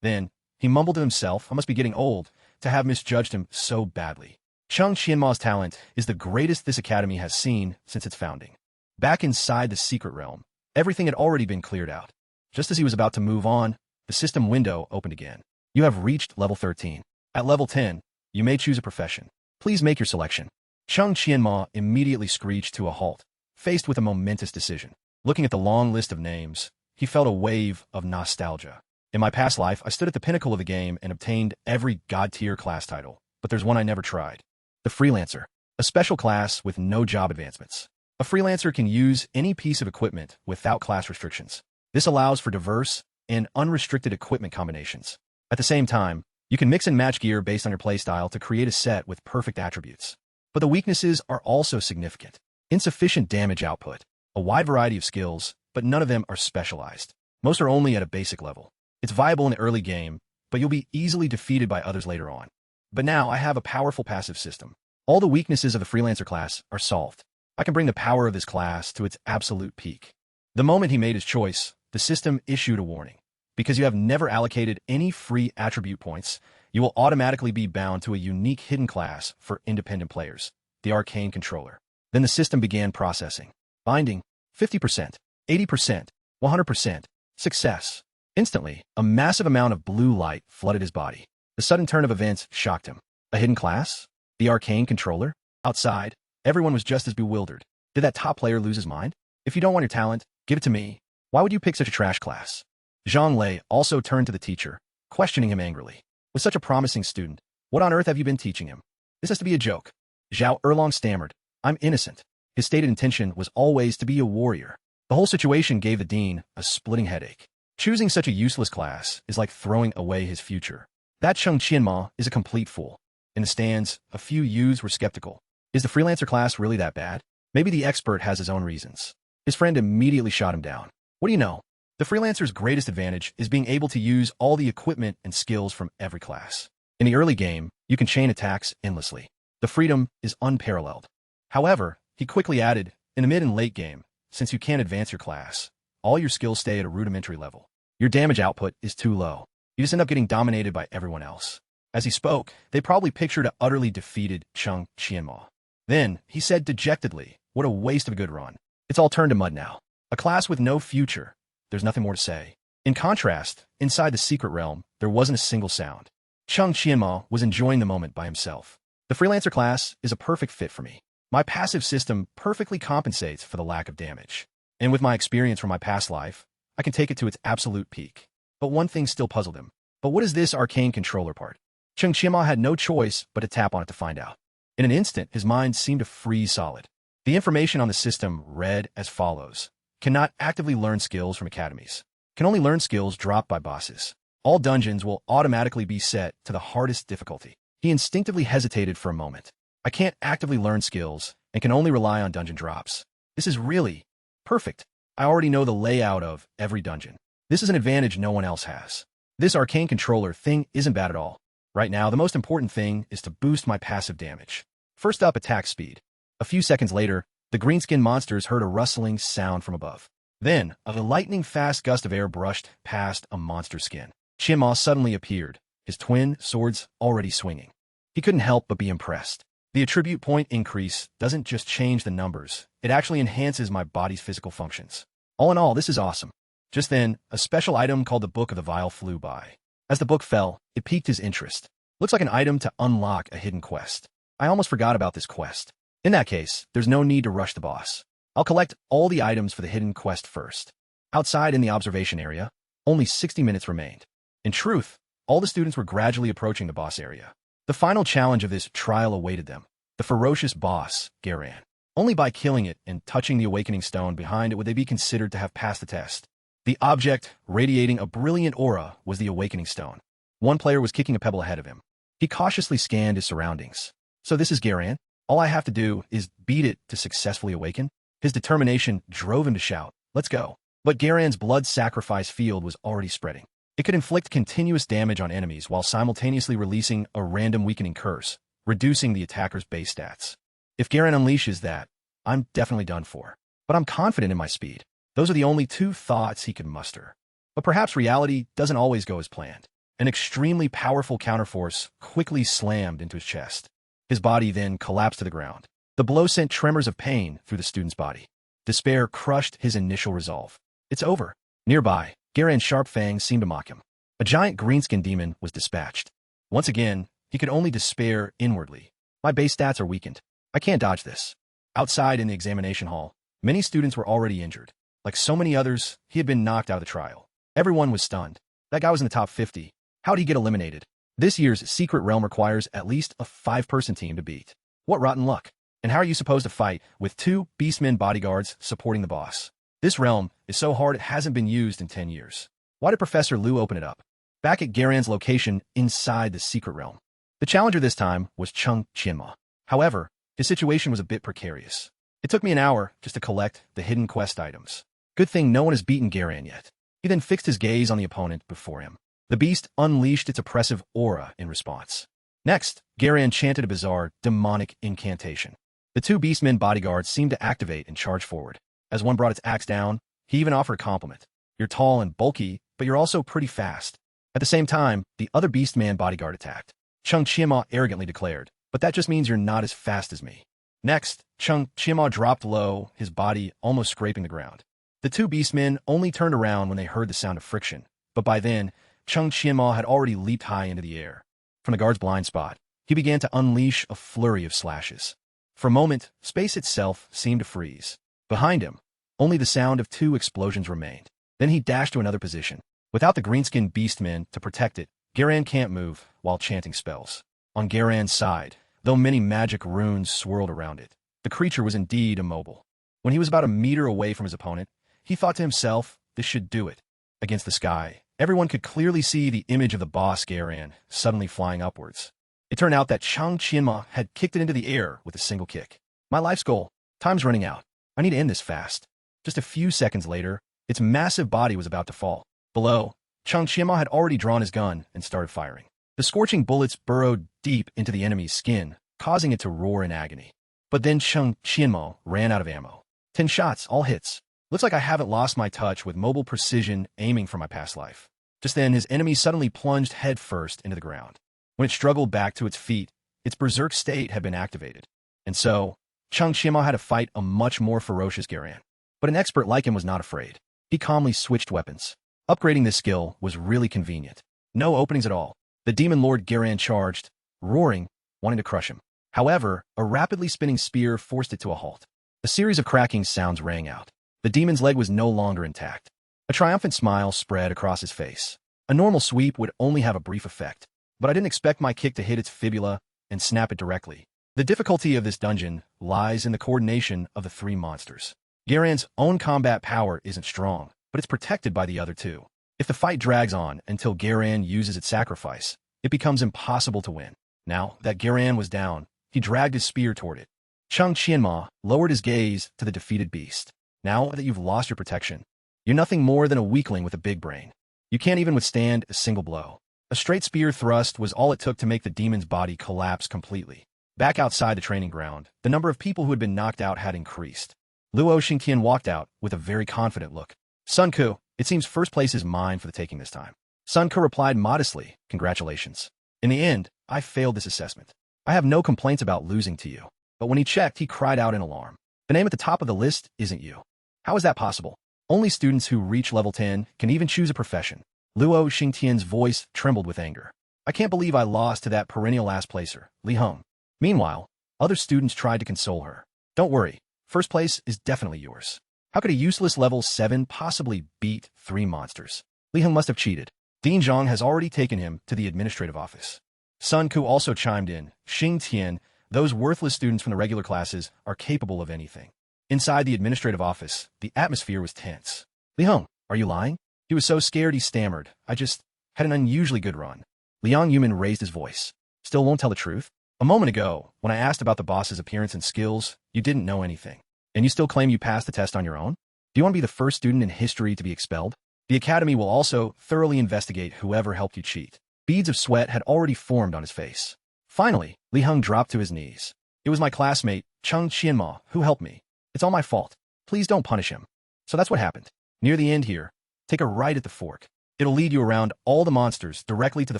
Then, he mumbled to himself, I must be getting old, to have misjudged him so badly. Chung Qianma's talent is the greatest this academy has seen since its founding. Back inside the secret realm, everything had already been cleared out. Just as he was about to move on, the system window opened again. You have reached level 13. At level 10, you may choose a profession. Please make your selection. Chung Qianma immediately screeched to a halt, faced with a momentous decision. Looking at the long list of names, he felt a wave of nostalgia. In my past life, I stood at the pinnacle of the game and obtained every god-tier class title, but there's one I never tried. The freelancer, a special class with no job advancements. A freelancer can use any piece of equipment without class restrictions. This allows for diverse and unrestricted equipment combinations. At the same time, you can mix and match gear based on your playstyle to create a set with perfect attributes. But the weaknesses are also significant. Insufficient damage output, a wide variety of skills, but none of them are specialized. Most are only at a basic level. It's viable in the early game, but you'll be easily defeated by others later on. But now I have a powerful passive system. All the weaknesses of the freelancer class are solved. I can bring the power of this class to its absolute peak. The moment he made his choice, the system issued a warning. Because you have never allocated any free attribute points, you will automatically be bound to a unique hidden class for independent players, the Arcane Controller. Then the system began processing. Binding, 50%, 80%, 100%, success. Instantly, a massive amount of blue light flooded his body. The sudden turn of events shocked him. A hidden class? The Arcane Controller? Outside, everyone was just as bewildered. Did that top player lose his mind? If you don't want your talent, give it to me. Why would you pick such a trash class? Zhang Lei also turned to the teacher, questioning him angrily. With such a promising student, what on earth have you been teaching him? This has to be a joke. Zhao Erlong stammered. I'm innocent. His stated intention was always to be a warrior. The whole situation gave the dean a splitting headache. Choosing such a useless class is like throwing away his future. That Chung Qianma is a complete fool. In the stands, a few youths were skeptical. Is the freelancer class really that bad? Maybe the expert has his own reasons. His friend immediately shot him down. What do you know? The freelancer's greatest advantage is being able to use all the equipment and skills from every class. In the early game, you can chain attacks endlessly. The freedom is unparalleled. However, he quickly added, in the mid and late game, since you can't advance your class, all your skills stay at a rudimentary level. Your damage output is too low. You just end up getting dominated by everyone else. As he spoke, they probably pictured an utterly defeated Chung Qianma. Then, he said dejectedly, what a waste of a good run. It's all turned to mud now. A class with no future. There's nothing more to say. In contrast, inside the secret realm, there wasn't a single sound. Chung Qianma was enjoying the moment by himself. The freelancer class is a perfect fit for me. My passive system perfectly compensates for the lack of damage. And with my experience from my past life, I can take it to its absolute peak. But one thing still puzzled him. But what is this arcane controller part? Chung Qianma had no choice but to tap on it to find out. In an instant, his mind seemed to freeze solid. The information on the system read as follows. Cannot actively learn skills from academies. Can only learn skills dropped by bosses. All dungeons will automatically be set to the hardest difficulty. He instinctively hesitated for a moment. I can't actively learn skills and can only rely on dungeon drops. This is really perfect. I already know the layout of every dungeon. This is an advantage no one else has. This arcane controller thing isn't bad at all. Right now, the most important thing is to boost my passive damage. First up, attack speed. A few seconds later, the greenskin monsters heard a rustling sound from above. Then, a lightning-fast gust of air brushed past a monster's skin. Qianma suddenly appeared, his twin swords already swinging. He couldn't help but be impressed. The attribute point increase doesn't just change the numbers, it actually enhances my body's physical functions. All in all, this is awesome. Just then, a special item called the Book of the Vial flew by. As the book fell, it piqued his interest. Looks like an item to unlock a hidden quest. I almost forgot about this quest. In that case, there's no need to rush the boss. I'll collect all the items for the hidden quest first. Outside in the observation area, only 60 minutes remained. In truth, all the students were gradually approaching the boss area. The final challenge of this trial awaited them. The ferocious boss, Garan. Only by killing it and touching the awakening stone behind it would they be considered to have passed the test. The object, radiating a brilliant aura, was the awakening stone. One player was kicking a pebble ahead of him. He cautiously scanned his surroundings. So this is Garan? All I have to do is beat it to successfully awaken? His determination drove him to shout, "Let's go." But Garan's blood sacrifice field was already spreading. It could inflict continuous damage on enemies while simultaneously releasing a random weakening curse, reducing the attacker's base stats. If Garan unleashes that, I'm definitely done for. But I'm confident in my speed. Those are the only two thoughts he could muster. But perhaps reality doesn't always go as planned. An extremely powerful counterforce quickly slammed into his chest. His body then collapsed to the ground. The blow sent tremors of pain through the student's body. Despair crushed his initial resolve. It's over. Nearby, Garan's sharp fangs seemed to mock him. A giant greenskin demon was dispatched. Once again, he could only despair inwardly. My base stats are weakened. I can't dodge this. Outside in the examination hall, many students were already injured. Like so many others, he had been knocked out of the trial. Everyone was stunned. That guy was in the top 50. How'd he get eliminated? This year's Secret Realm requires at least a 5-person team to beat. What rotten luck. And how are you supposed to fight with 2 beastmen bodyguards supporting the boss? This realm is so hard it hasn't been used in 10 years. Why did Professor Liu open it up? Back at Garan's location inside the Secret Realm. The challenger this time was Chung Qianma. However, his situation was a bit precarious. It took me an hour just to collect the hidden quest items. Good thing no one has beaten Garan yet. He then fixed his gaze on the opponent before him. The beast unleashed its oppressive aura in response. Next, Garan chanted a bizarre, demonic incantation. The 2 beastmen bodyguards seemed to activate and charge forward. As one brought its axe down, he even offered a compliment. You're tall and bulky, but you're also pretty fast. At the same time, the other beastman bodyguard attacked. Chung Qianma arrogantly declared, but that just means you're not as fast as me. Next, Chung Qianma dropped low, his body almost scraping the ground. The 2 beastmen only turned around when they heard the sound of friction, but by then, Chung Qianma had already leaped high into the air. From the guard's blind spot, he began to unleash a flurry of slashes. For a moment, space itself seemed to freeze. Behind him, only the sound of 2 explosions remained. Then he dashed to another position. Without the greenskin beastmen to protect it, Garan can't move while chanting spells. On Garan's side, though many magic runes swirled around it, the creature was indeed immobile. When he was about a meter away from his opponent, he thought to himself, this should do it. Against the sky, everyone could clearly see the image of the boss Garan suddenly flying upwards. It turned out that Chung Qianma had kicked it into the air with a single kick. My life's goal. Time's running out. I need to end this fast. Just a few seconds later, its massive body was about to fall. Below, Chung Qianma had already drawn his gun and started firing. The scorching bullets burrowed deep into the enemy's skin, causing it to roar in agony. But then Chung Qianma ran out of ammo. 10 shots, all hits. Looks like I haven't lost my touch with mobile precision aiming from my past life. Just then, his enemy suddenly plunged headfirst into the ground. When it struggled back to its feet, its berserk state had been activated. And so, Chung Qianma had to fight a much more ferocious Garan. But an expert like him was not afraid. He calmly switched weapons. Upgrading this skill was really convenient. No openings at all. The demon lord Garan charged, roaring, wanting to crush him. However, a rapidly spinning spear forced it to a halt. A series of cracking sounds rang out. The demon's leg was no longer intact. A triumphant smile spread across his face. A normal sweep would only have a brief effect, but I didn't expect my kick to hit its fibula and snap it directly. The difficulty of this dungeon lies in the coordination of the 3 monsters. Garan's own combat power isn't strong, but it's protected by the other 2. If the fight drags on until Garan uses its sacrifice, it becomes impossible to win. Now that Garan was down, he dragged his spear toward it. Chung Qianma lowered his gaze to the defeated beast. Now that you've lost your protection, you're nothing more than a weakling with a big brain. You can't even withstand a single blow. A straight spear thrust was all it took to make the demon's body collapse completely. Back outside the training ground, the number of people who had been knocked out had increased. Luo Xingtian walked out with a very confident look. Sun Ku, it seems first place is mine for the taking this time. Sun Ku replied modestly, congratulations. In the end, I failed this assessment. I have no complaints about losing to you. But when he checked, he cried out in alarm. The name at the top of the list isn't you. How is that possible? Only students who reach level 10 can even choose a profession. Luo Xingtian's voice trembled with anger. I can't believe I lost to that perennial last placer, Li Hong. Meanwhile, Other students tried to console her. Don't worry, first place is definitely yours. How could a useless level 7 possibly beat 3 monsters? Li Heng must have cheated. Dean Zhang has already taken him to the administrative office. Sun Ku also chimed in. Xing Tian, those worthless students from the regular classes are capable of anything. Inside the administrative office, the atmosphere was tense. Li Heng, are you lying? He was so scared he stammered. I just had an unusually good run. Liang Yuman raised his voice. Still won't tell the truth? A moment ago, when I asked about the boss's appearance and skills, you didn't know anything. And you still claim you passed the test on your own? Do you want to be the first student in history to be expelled? The academy will also thoroughly investigate whoever helped you cheat. Beads of sweat had already formed on his face. Finally, Li Heng dropped to his knees. It was my classmate, Cheng Qianma, who helped me. It's all my fault. Please don't punish him. So that's what happened. Near the end here, take a right at the fork. It'll lead you around all the monsters directly to the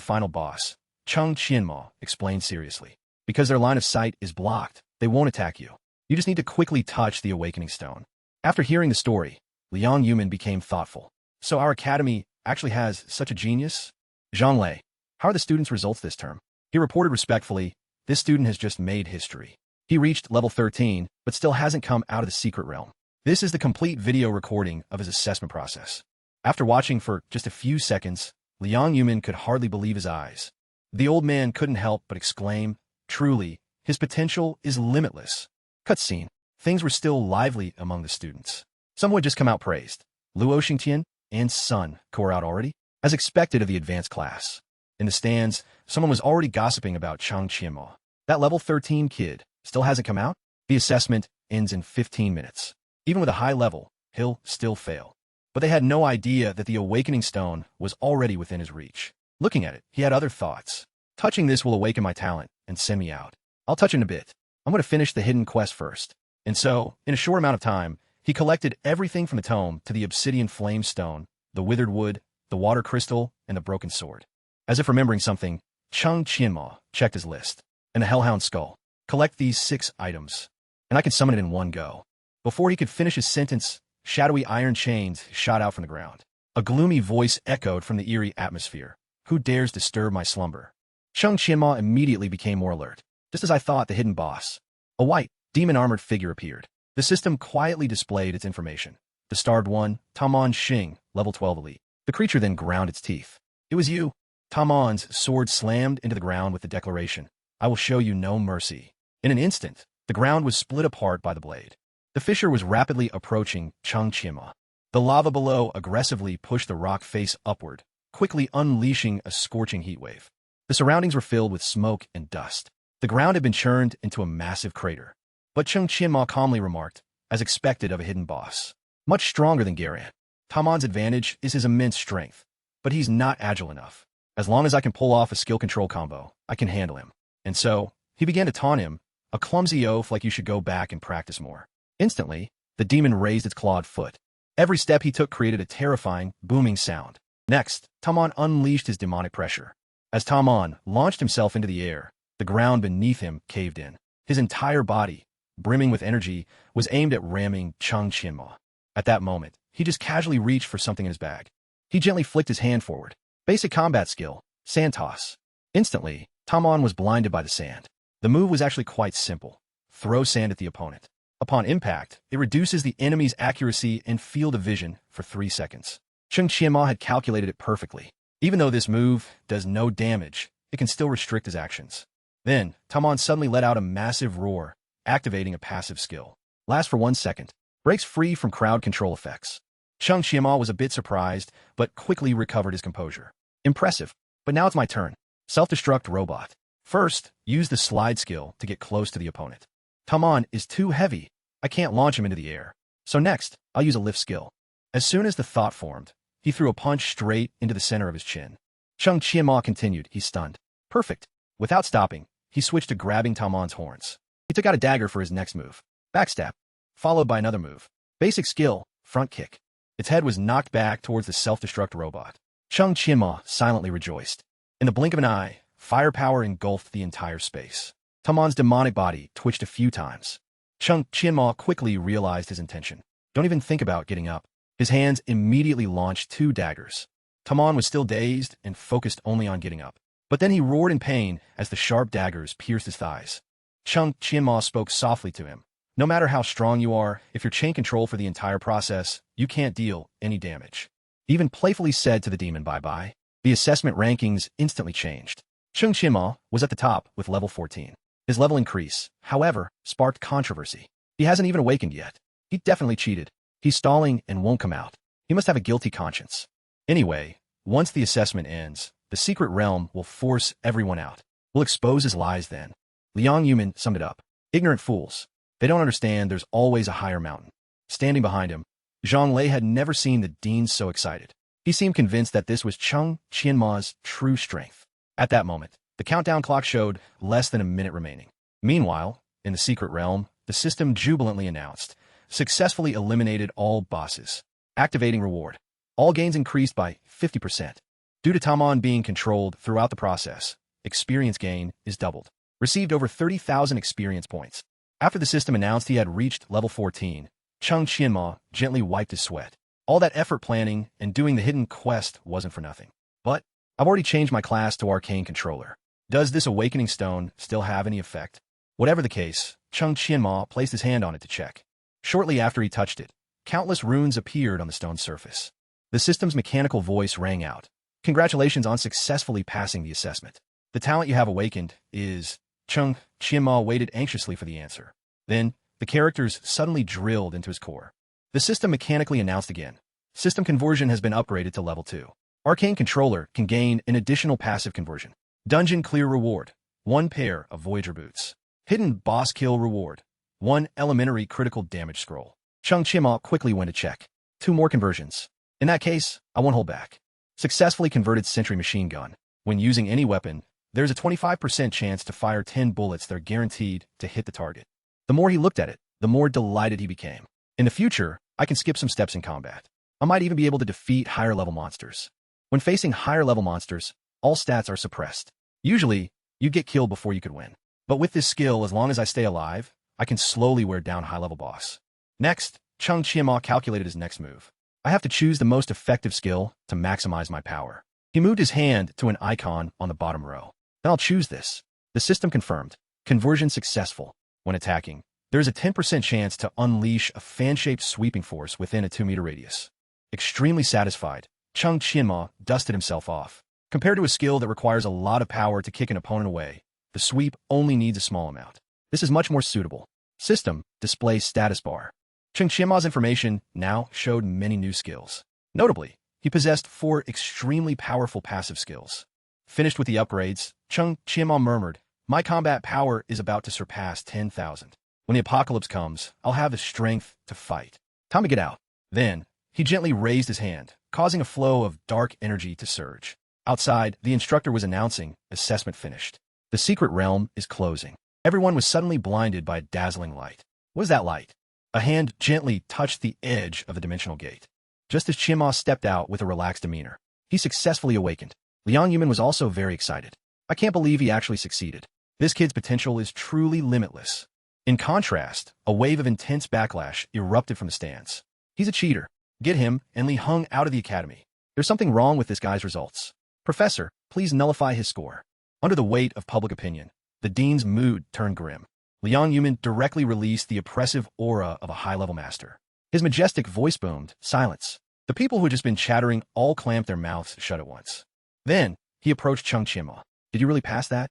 final boss. Cheng Qianma explained seriously. Because their line of sight is blocked, they won't attack you. You just need to quickly touch the awakening stone. After hearing the story, Liang Yuman became thoughtful. So our academy actually has such a genius? Zhang Lei, how are the students' results this term? He reported respectfully, this student has just made history. He reached level 13, but still hasn't come out of the secret realm. This is the complete video recording of his assessment process. After watching for just a few seconds, Liang Yuman could hardly believe his eyes. The old man couldn't help but exclaim, truly, his potential is limitless. Cutscene. Things were still lively among the students. Some would just come out praised. Luo Xingtian and Sun were out already, as expected of the advanced class. In the stands, someone was already gossiping about Cheng Qianma. That level 13 kid still hasn't come out? The assessment ends in 15 minutes. Even with a high level, he'll still fail. But they had no idea that the awakening stone was already within his reach. Looking at it, he had other thoughts. Touching this will awaken my talent and send me out. I'll touch it in a bit. I'm going to finish the hidden quest first. And so, in a short amount of time, he collected everything from the tome to the obsidian flame stone, the withered wood, the water crystal, and the broken sword. As if remembering something, Cheng Qianma checked his list. And the hellhound skull. Collect these 6 items, and I can summon it in one go. Before he could finish his sentence, shadowy iron chains shot out from the ground. A gloomy voice echoed from the eerie atmosphere. Who dares disturb my slumber? Cheng Qianma immediately became more alert. Just as I thought, the hidden boss. A white, demon-armored figure appeared. The system quietly displayed its information. The starred one, Tamon Xing, level 12 elite. The creature then ground its teeth. It was you. Tamon's sword slammed into the ground with the declaration, I will show you no mercy. In an instant, the ground was split apart by the blade. The fissure was rapidly approaching Cheng Qianma. The lava below aggressively pushed the rock face upward, quickly unleashing a scorching heatwave. The surroundings were filled with smoke and dust. The ground had been churned into a massive crater. But Cheng Qianma calmly remarked, as expected of a hidden boss. Much stronger than Garan. Tamon's advantage is his immense strength, but he's not agile enough. As long as I can pull off a skill control combo, I can handle him. And so, he began to taunt him, a clumsy oaf like you should go back and practice more. Instantly, the demon raised its clawed foot. Every step he took created a terrifying, booming sound. Next, Tamon unleashed his demonic pressure. As Tamon launched himself into the air, the ground beneath him caved in. His entire body, brimming with energy, was aimed at ramming Cheng Qianma. At that moment, he just casually reached for something in his bag. He gently flicked his hand forward. Basic combat skill, sand toss. Instantly, Tamon was blinded by the sand. The move was actually quite simple. Throw sand at the opponent. Upon impact, it reduces the enemy's accuracy and field of vision for 3 seconds. Cheng Qianma had calculated it perfectly. Even though this move does no damage, it can still restrict his actions. Then, Tamon suddenly let out a massive roar, activating a passive skill. Lasts for 1 second. Breaks free from crowd control effects. Cheng Qianma was a bit surprised, but quickly recovered his composure. Impressive. But now it's my turn. Self-destruct robot. First, use the slide skill to get close to the opponent. Tamon is too heavy. I can't launch him into the air. So next, I'll use a lift skill. As soon as the thought formed, he threw a punch straight into the center of his chin. Cheng Qianma continued, he's stunned. Perfect. Without stopping, he switched to grabbing Tamon's horns. He took out a dagger for his next move. Backstab. Followed by another move. Basic skill, front kick. Its head was knocked back towards the self-destruct robot. Cheng Qianma silently rejoiced. In the blink of an eye, firepower engulfed the entire space. Tamon's demonic body twitched a few times. Cheng Qianma quickly realized his intention. Don't even think about getting up. His hands immediately launched 2 daggers. Tamon was still dazed and focused only on getting up. But then he roared in pain as the sharp daggers pierced his thighs. Chung Qianma spoke softly to him. No matter how strong you are, if you're chain control for the entire process, you can't deal any damage. He even playfully said to the demon bye-bye. The assessment rankings instantly changed. Chung Qianma was at the top with level 14. His level increase, however, sparked controversy. He hasn't even awakened yet. He definitely cheated. He's stalling and won't come out. He must have a guilty conscience. Anyway, once the assessment ends, the secret realm will force everyone out. We'll expose his lies then. Liang Yumin summed it up. Ignorant fools. They don't understand there's always a higher mountain. Standing behind him, Zhang Lei had never seen the dean so excited. He seemed convinced that this was Chung Qianma's true strength. At that moment, the countdown clock showed less than a minute remaining. Meanwhile, in the secret realm, the system jubilantly announced, successfully eliminated all bosses. Activating reward. All gains increased by 50%. Due to Tamon being controlled throughout the process, experience gain is doubled. Received over 30,000 experience points. After the system announced he had reached level 14, Chung Qianma gently wiped his sweat. All that effort planning and doing the hidden quest wasn't for nothing. But I've already changed my class to Arcane Controller. Does this awakening stone still have any effect? Whatever the case, Chung Qianma placed his hand on it to check. Shortly after he touched it, countless runes appeared on the stone's surface. The system's mechanical voice rang out. Congratulations on successfully passing the assessment. The talent you have awakened is... Chung Qianma waited anxiously for the answer. Then, the characters suddenly drilled into his core. The system mechanically announced again. System conversion has been upgraded to level 2. Arcane Controller can gain an additional passive conversion. Dungeon clear reward. 1 pair of Voyager boots. Hidden boss kill reward. 1 elementary critical damage scroll. Chung Qianma quickly went to check. 2 more conversions. In that case, I won't hold back. Successfully converted sentry machine gun. When using any weapon, there's a 25% chance to fire 10 bullets that are guaranteed to hit the target. The more he looked at it, the more delighted he became. In the future, I can skip some steps in combat. I might even be able to defeat higher-level monsters. When facing higher-level monsters, all stats are suppressed. Usually, you get killed before you could win. But with this skill, as long as I stay alive, I can slowly wear down high-level boss. Next, Chung Qianma calculated his next move. I have to choose the most effective skill to maximize my power. He moved his hand to an icon on the bottom row. Then I'll choose this. The system confirmed. Conversion successful. When attacking, there is a 10% chance to unleash a fan-shaped sweeping force within a 2-meter radius. Extremely satisfied, Chung Qianma dusted himself off. Compared to a skill that requires a lot of power to kick an opponent away, the sweep only needs a small amount. This is much more suitable. System displays status bar. Chung Qianma's information now showed many new skills. Notably, he possessed 4 extremely powerful passive skills. Finished with the upgrades, Chung Qianma murmured, "My combat power is about to surpass 10,000. When the apocalypse comes, I'll have the strength to fight. Time to get out." Then, he gently raised his hand, causing a flow of dark energy to surge. Outside, the instructor was announcing, assessment finished. The secret realm is closing. Everyone was suddenly blinded by a dazzling light. What is that light? A hand gently touched the edge of the dimensional gate. Just as Qianma stepped out with a relaxed demeanor, he successfully awakened. Liang Yumin was also very excited. I can't believe he actually succeeded. This kid's potential is truly limitless. In contrast, a wave of intense backlash erupted from the stands. He's a cheater. Get him and Li Heng out of the academy. There's something wrong with this guy's results. Professor, please nullify his score. Under the weight of public opinion, the dean's mood turned grim. Liang Yumin directly released the oppressive aura of a high-level master. His majestic voice boomed, "Silence." The people who had just been chattering all clamped their mouths shut at once. Then, he approached Chung Qianma. "Did you really pass that?"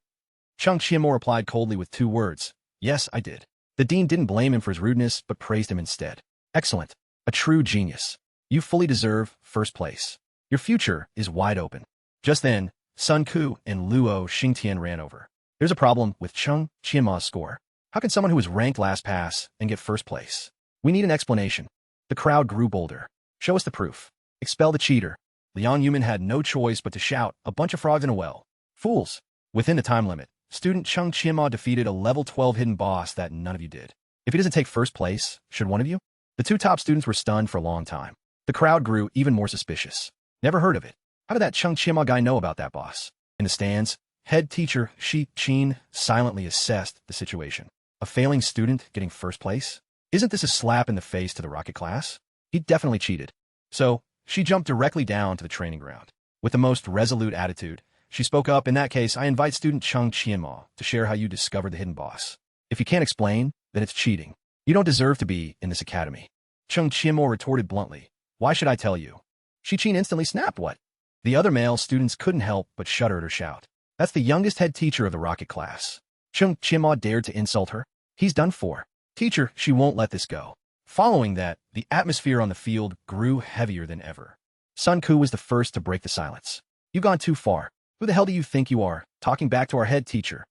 Chung Qianma replied coldly with 2 words. "Yes, I did." The dean didn't blame him for his rudeness, but praised him instead. "Excellent. A true genius. You fully deserve first place. Your future is wide open." Just then, Sun Ku and Luo Xingtian ran over. "There's a problem with Chung Qianma's score. How can someone who was ranked last pass and get first place? We need an explanation." The crowd grew bolder. "Show us the proof. Expel the cheater." Liang Yumin had no choice but to shout, "A bunch of frogs in a well. Fools." Within the time limit, student Chung Qianma defeated a level 12 hidden boss that none of you did. If he doesn't take first place, should one of you? The 2 top students were stunned for a long time. The crowd grew even more suspicious. Never heard of it. How did that Chung Qianma guy know about that boss? In the stands, head teacher Shi Qin silently assessed the situation. A failing student getting first place? Isn't this a slap in the face to the rocket class? He definitely cheated. So, she jumped directly down to the training ground. With the most resolute attitude, she spoke up. "In that case, I invite student Chung Qianma to share how you discovered the hidden boss." If you can't explain, then it's cheating. You don't deserve to be in this academy. Chung Chimo retorted bluntly. Why should I tell you? Shi-Chin instantly snapped. What? The other male students couldn't help but shudder at her shout. That's the youngest head teacher of the rocket class. Chung Chimo dared to insult her. He's done for. Teacher, she won't let this go. Following that, the atmosphere on the field grew heavier than ever. Sun Ku was the first to break the silence. You've gone too far. Who the hell do you think you are, talking back to our head teacher?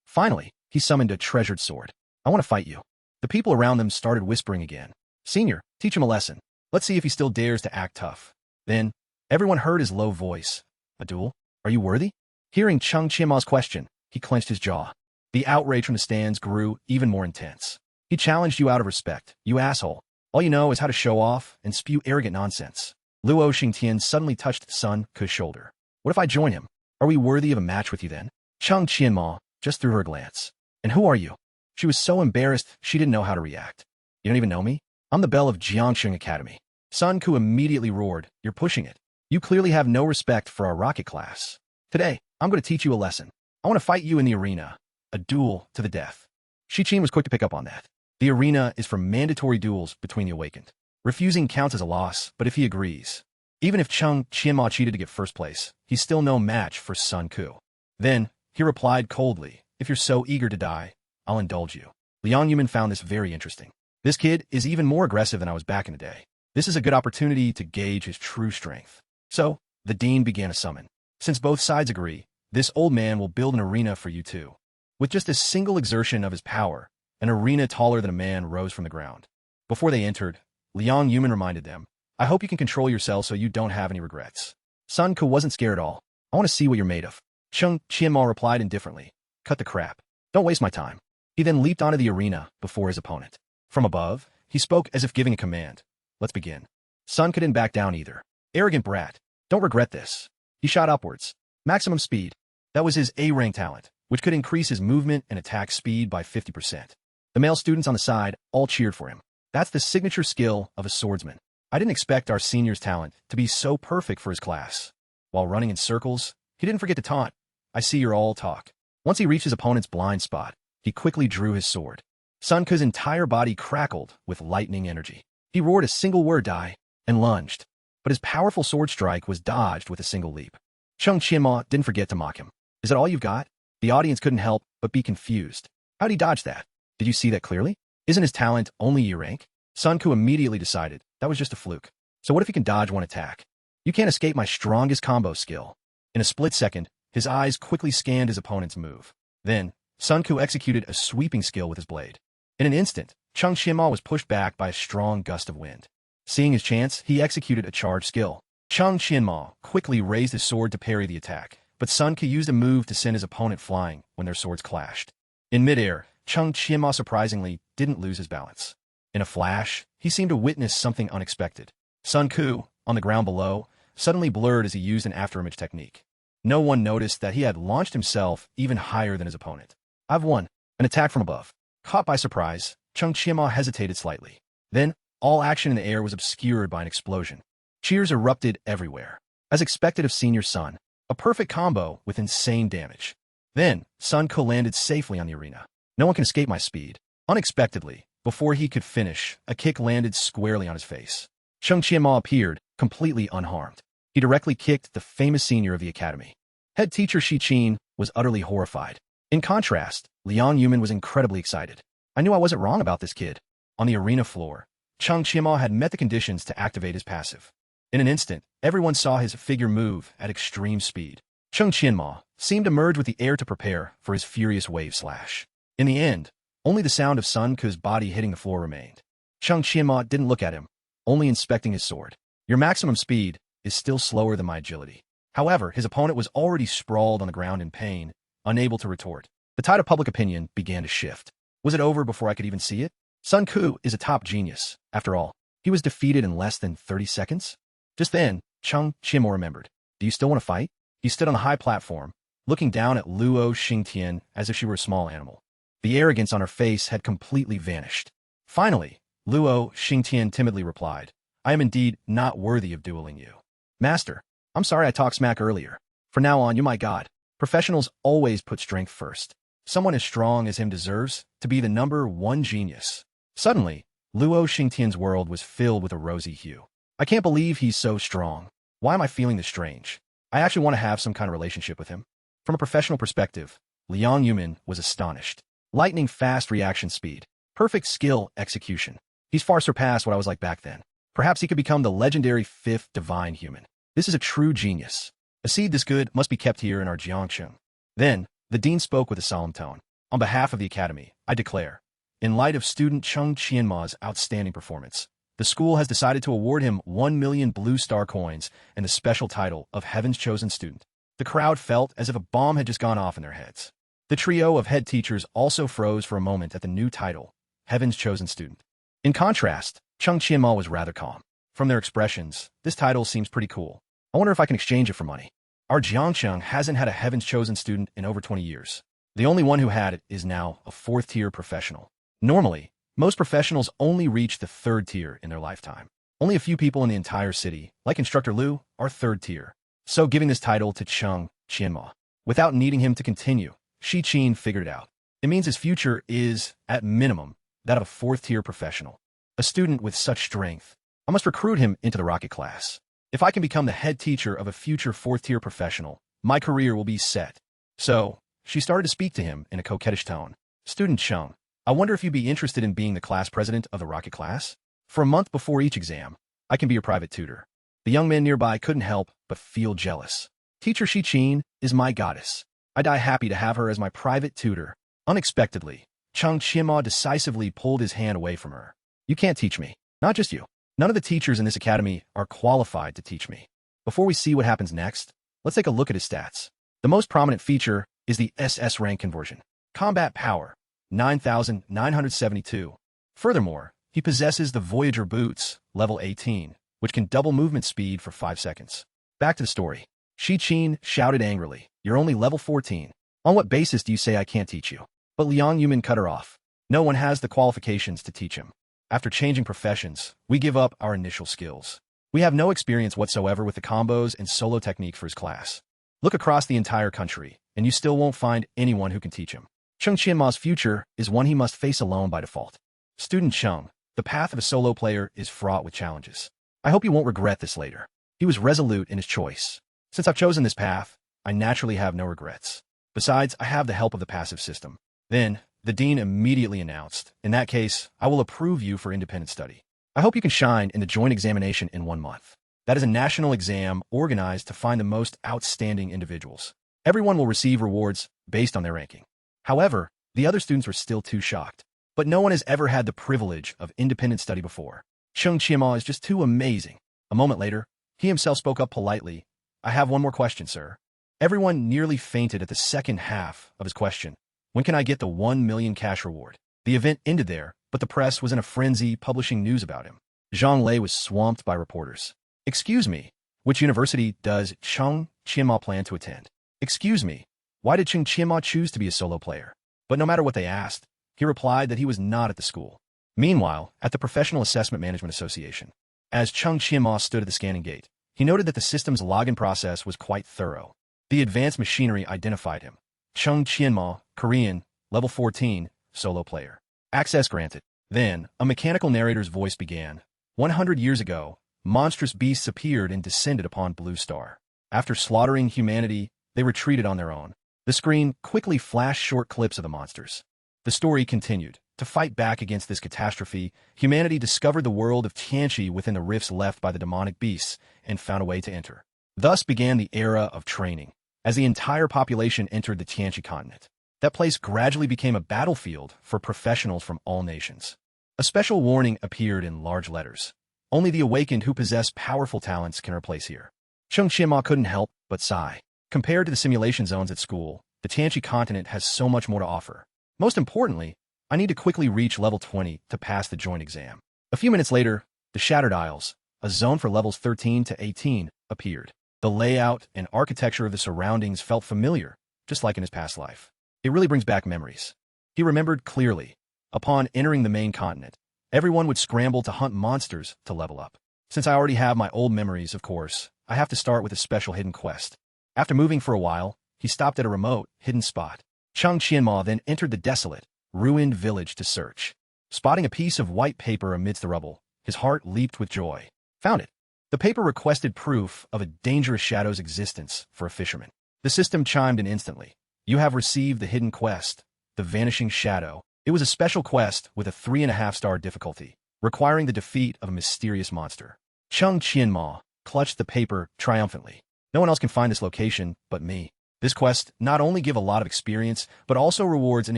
Finally, he summoned a treasured sword. I want to fight you. The people around them started whispering again. Senior, teach him a lesson. Let's see if he still dares to act tough. Then, everyone heard his low voice. A duel? Are you worthy? Hearing Chung Chimo's question, he clenched his jaw. The outrage from the stands grew even more intense. He challenged you out of respect, you asshole. All you know is how to show off and spew arrogant nonsense. Luo Xingtian suddenly touched Sun Ku's shoulder. What if I join him? Are we worthy of a match with you then? Chung Qianma just threw her a glance. And who are you? She was so embarrassed she didn't know how to react. You don't even know me? I'm the belle of Jiangsheng Academy. Sun Ku immediately roared. You're pushing it. You clearly have no respect for our rocket class. Today, I'm going to teach you a lesson. I want to fight you in the arena. A duel to the death. Shi-Chin was quick to pick up on that. The arena is for mandatory duels between the awakened. Refusing counts as a loss, but if he agrees. Even if Chung Qianma cheated to get first place, he's still no match for Sun Ku. Then, he replied coldly, if you're so eager to die, I'll indulge you. Liang Yumin found this very interesting. This kid is even more aggressive than I was back in the day. This is a good opportunity to gauge his true strength. So, the dean began a summon. Since both sides agree, this old man will build an arena for you too. With just a single exertion of his power, an arena taller than a man rose from the ground. Before they entered, Liang Yumin reminded them, I hope you can control yourself so you don't have any regrets. Sun Ku wasn't scared at all. I want to see what you're made of. Chung Qianma replied indifferently. Cut the crap. Don't waste my time. He then leaped onto the arena before his opponent. From above, he spoke as if giving a command. Let's begin. Sun couldn't back down either. Arrogant brat. Don't regret this. He shot upwards. Maximum speed. That was his A-rank talent, which could increase his movement and attack speed by 50%. The male students on the side all cheered for him. That's the signature skill of a swordsman. I didn't expect our senior's talent to be so perfect for his class. While running in circles, he didn't forget to taunt. I see you're all talk. Once he reached his opponent's blind spot, he quickly drew his sword. Sun Ku's entire body crackled with lightning energy. He roared a single word die and lunged. But his powerful sword strike was dodged with a single leap. Chung Qianma didn't forget to mock him. Is that all you've got? The audience couldn't help but be confused. How'd he dodge that? Did you see that clearly? Isn't his talent only E-rank? Sun Ku immediately decided that was just a fluke. So what if he can dodge one attack? You can't escape my strongest combo skill. In a split second, his eyes quickly scanned his opponent's move. Then, Sun Ku executed a sweeping skill with his blade. In an instant, Chung Qianma was pushed back by a strong gust of wind. Seeing his chance, he executed a charge skill. Chung Qianma quickly raised his sword to parry the attack, but Sun Ku used a move to send his opponent flying when their swords clashed. In midair, Chung Qianma surprisingly didn't lose his balance. In a flash, he seemed to witness something unexpected. Sun Ku, on the ground below, suddenly blurred as he used an afterimage technique. No one noticed that he had launched himself even higher than his opponent. I've won. An attack from above. Caught by surprise, Chung Qianma hesitated slightly. Then, all action in the air was obscured by an explosion. Cheers erupted everywhere. As expected of Senior Sun, a perfect combo with insane damage. Then, Sun Ku landed safely on the arena. No one can escape my speed. Unexpectedly, before he could finish, a kick landed squarely on his face. Chung Qianma appeared, completely unharmed. He directly kicked the famous senior of the academy. Head teacher Shi-Chin was utterly horrified. In contrast, Liang Yumin was incredibly excited. I knew I wasn't wrong about this kid. On the arena floor, Chung Qianma had met the conditions to activate his passive. In an instant, everyone saw his figure move at extreme speed. Chung Qianma seemed to merge with the air to prepare for his furious wave slash. In the end, only the sound of Sun Ku's body hitting the floor remained. Chung Qianma didn't look at him, only inspecting his sword. Your maximum speed is still slower than my agility. However, his opponent was already sprawled on the ground in pain, unable to retort. The tide of public opinion began to shift. Was it over before I could even see it? Sun Ku is a top genius. After all, he was defeated in less than 30 seconds. Just then, Chung Qianma remembered. Do you still want to fight? He stood on the high platform, looking down at Luo Xingtian as if she were a small animal. The arrogance on her face had completely vanished. Finally, Luo Xingtian timidly replied, I am indeed not worthy of dueling you. Master, I'm sorry I talked smack earlier. From now on, you're my god. Professionals always put strength first. Someone as strong as him deserves to be the #1 genius. Suddenly, Luo Xingtian's world was filled with a rosy hue. I can't believe he's so strong. Why am I feeling this strange? I actually want to have some kind of relationship with him. From a professional perspective, Liang Yumin was astonished. Lightning-fast reaction speed. Perfect skill execution. He's far surpassed what I was like back then. Perhaps he could become the legendary 5th divine human. This is a true genius. A seed this good must be kept here in our Jiangcheng. Then, the dean spoke with a solemn tone. On behalf of the academy, I declare, in light of student Cheng Qianma's outstanding performance, the school has decided to award him 1 million blue star coins and the special title of Heaven's Chosen Student. The crowd felt as if a bomb had just gone off in their heads. The trio of head teachers also froze for a moment at the new title, Heaven's Chosen Student. In contrast, Cheng Qianma was rather calm. From their expressions, this title seems pretty cool. I wonder if I can exchange it for money. Our Jiangcheng hasn't had a Heaven's Chosen Student in over 20 years. The only one who had it is now a 4th-tier professional. Normally, most professionals only reach the 3rd tier in their lifetime. Only a few people in the entire city, like Instructor Liu, are 3rd tier. So giving this title to Cheng Qianma, without needing him to continue, Shi Qin figured it out. It means his future is, at minimum, that of a 4th-tier professional. A student with such strength. I must recruit him into the rocket class. If I can become the head teacher of a future 4th-tier professional, my career will be set. So, she started to speak to him in a coquettish tone. Student Cheng, I wonder if you'd be interested in being the class president of the rocket class? For a month before each exam, I can be your private tutor. The young man nearby couldn't help but feel jealous. Teacher Shi Qin is my goddess. I die happy to have her as my private tutor. Unexpectedly, Cheng Qianma decisively pulled his hand away from her. You can't teach me. Not just you. None of the teachers in this academy are qualified to teach me. Before we see what happens next, let's take a look at his stats. The most prominent feature is the SS-Rank conversion. Combat power, 9,972. Furthermore, he possesses the Voyager boots, level 18, which can double movement speed for 5 seconds. Back to the story. Shi Qin shouted angrily, "You're only level 14. On what basis do you say I can't teach you?" But Liang Yumin cut her off. No one has the qualifications to teach him. After changing professions, we give up our initial skills. We have no experience whatsoever with the combos and solo techniques for his class. Look across the entire country, and you still won't find anyone who can teach him. Cheng Qianma's future is one he must face alone by default. Student Cheng, the path of a solo player is fraught with challenges. I hope you won't regret this later. He was resolute in his choice. Since I've chosen this path, I naturally have no regrets. Besides, I have the help of the passive system. Then, the dean immediately announced, in that case, I will approve you for independent study. I hope you can shine in the joint examination in 1 month. That is a national exam organized to find the most outstanding individuals. Everyone will receive rewards based on their ranking. However, the other students were still too shocked. But no one has ever had the privilege of independent study before. Cheng Qianma is just too amazing. A moment later, he himself spoke up politely. I have one more question, sir. Everyone nearly fainted at the second half of his question. When can I get the 1 million cash reward? The event ended there, but the press was in a frenzy publishing news about him. Zhang Lei was swamped by reporters. Excuse me, which university does Cheng Qianma plan to attend? Excuse me, why did Cheng Qianma choose to be a solo player? But no matter what they asked, he replied that he was not at the school. Meanwhile, at the Professional Assessment Management Association, as Cheng Qianma stood at the scanning gate, he noted that the system's login process was quite thorough. The advanced machinery identified him. Cheng Qianma, Korean, level 14, solo player. Access granted. Then, a mechanical narrator's voice began. 100 years ago, monstrous beasts appeared and descended upon Blue Star. After slaughtering humanity, they retreated on their own. The screen quickly flashed short clips of the monsters. The story continued. To fight back against this catastrophe, humanity discovered the world of Tianchi within the rifts left by the demonic beasts and found a way to enter. Thus began the era of training. As the entire population entered the Tianchi continent, that place gradually became a battlefield for professionals from all nations. A special warning appeared in large letters. Only the awakened who possess powerful talents can replace here. Cheng Qianma couldn't help but sigh. Compared to the simulation zones at school, the Tianchi continent has so much more to offer. Most importantly, I need to quickly reach level 20 to pass the joint exam. A few minutes later, the Shattered Isles, a zone for levels 13 to 18, appeared. The layout and architecture of the surroundings felt familiar, just like in his past life. It really brings back memories. He remembered clearly. Upon entering the main continent, everyone would scramble to hunt monsters to level up. Since I already have my old memories, of course, I have to start with a special hidden quest. After moving for a while, he stopped at a remote, hidden spot. Chang Qianma then entered the desolate, ruined village to search. Spotting a piece of white paper amidst the rubble, his heart leaped with joy. Found it. The paper requested proof of a dangerous shadow's existence for a fisherman. The system chimed in instantly. You have received the hidden quest, the Vanishing Shadow. It was a special quest with a 3.5-star difficulty, requiring the defeat of a mysterious monster. Chang Qianma clutched the paper triumphantly. No one else can find this location but me. This quest not only gives a lot of experience, but also rewards an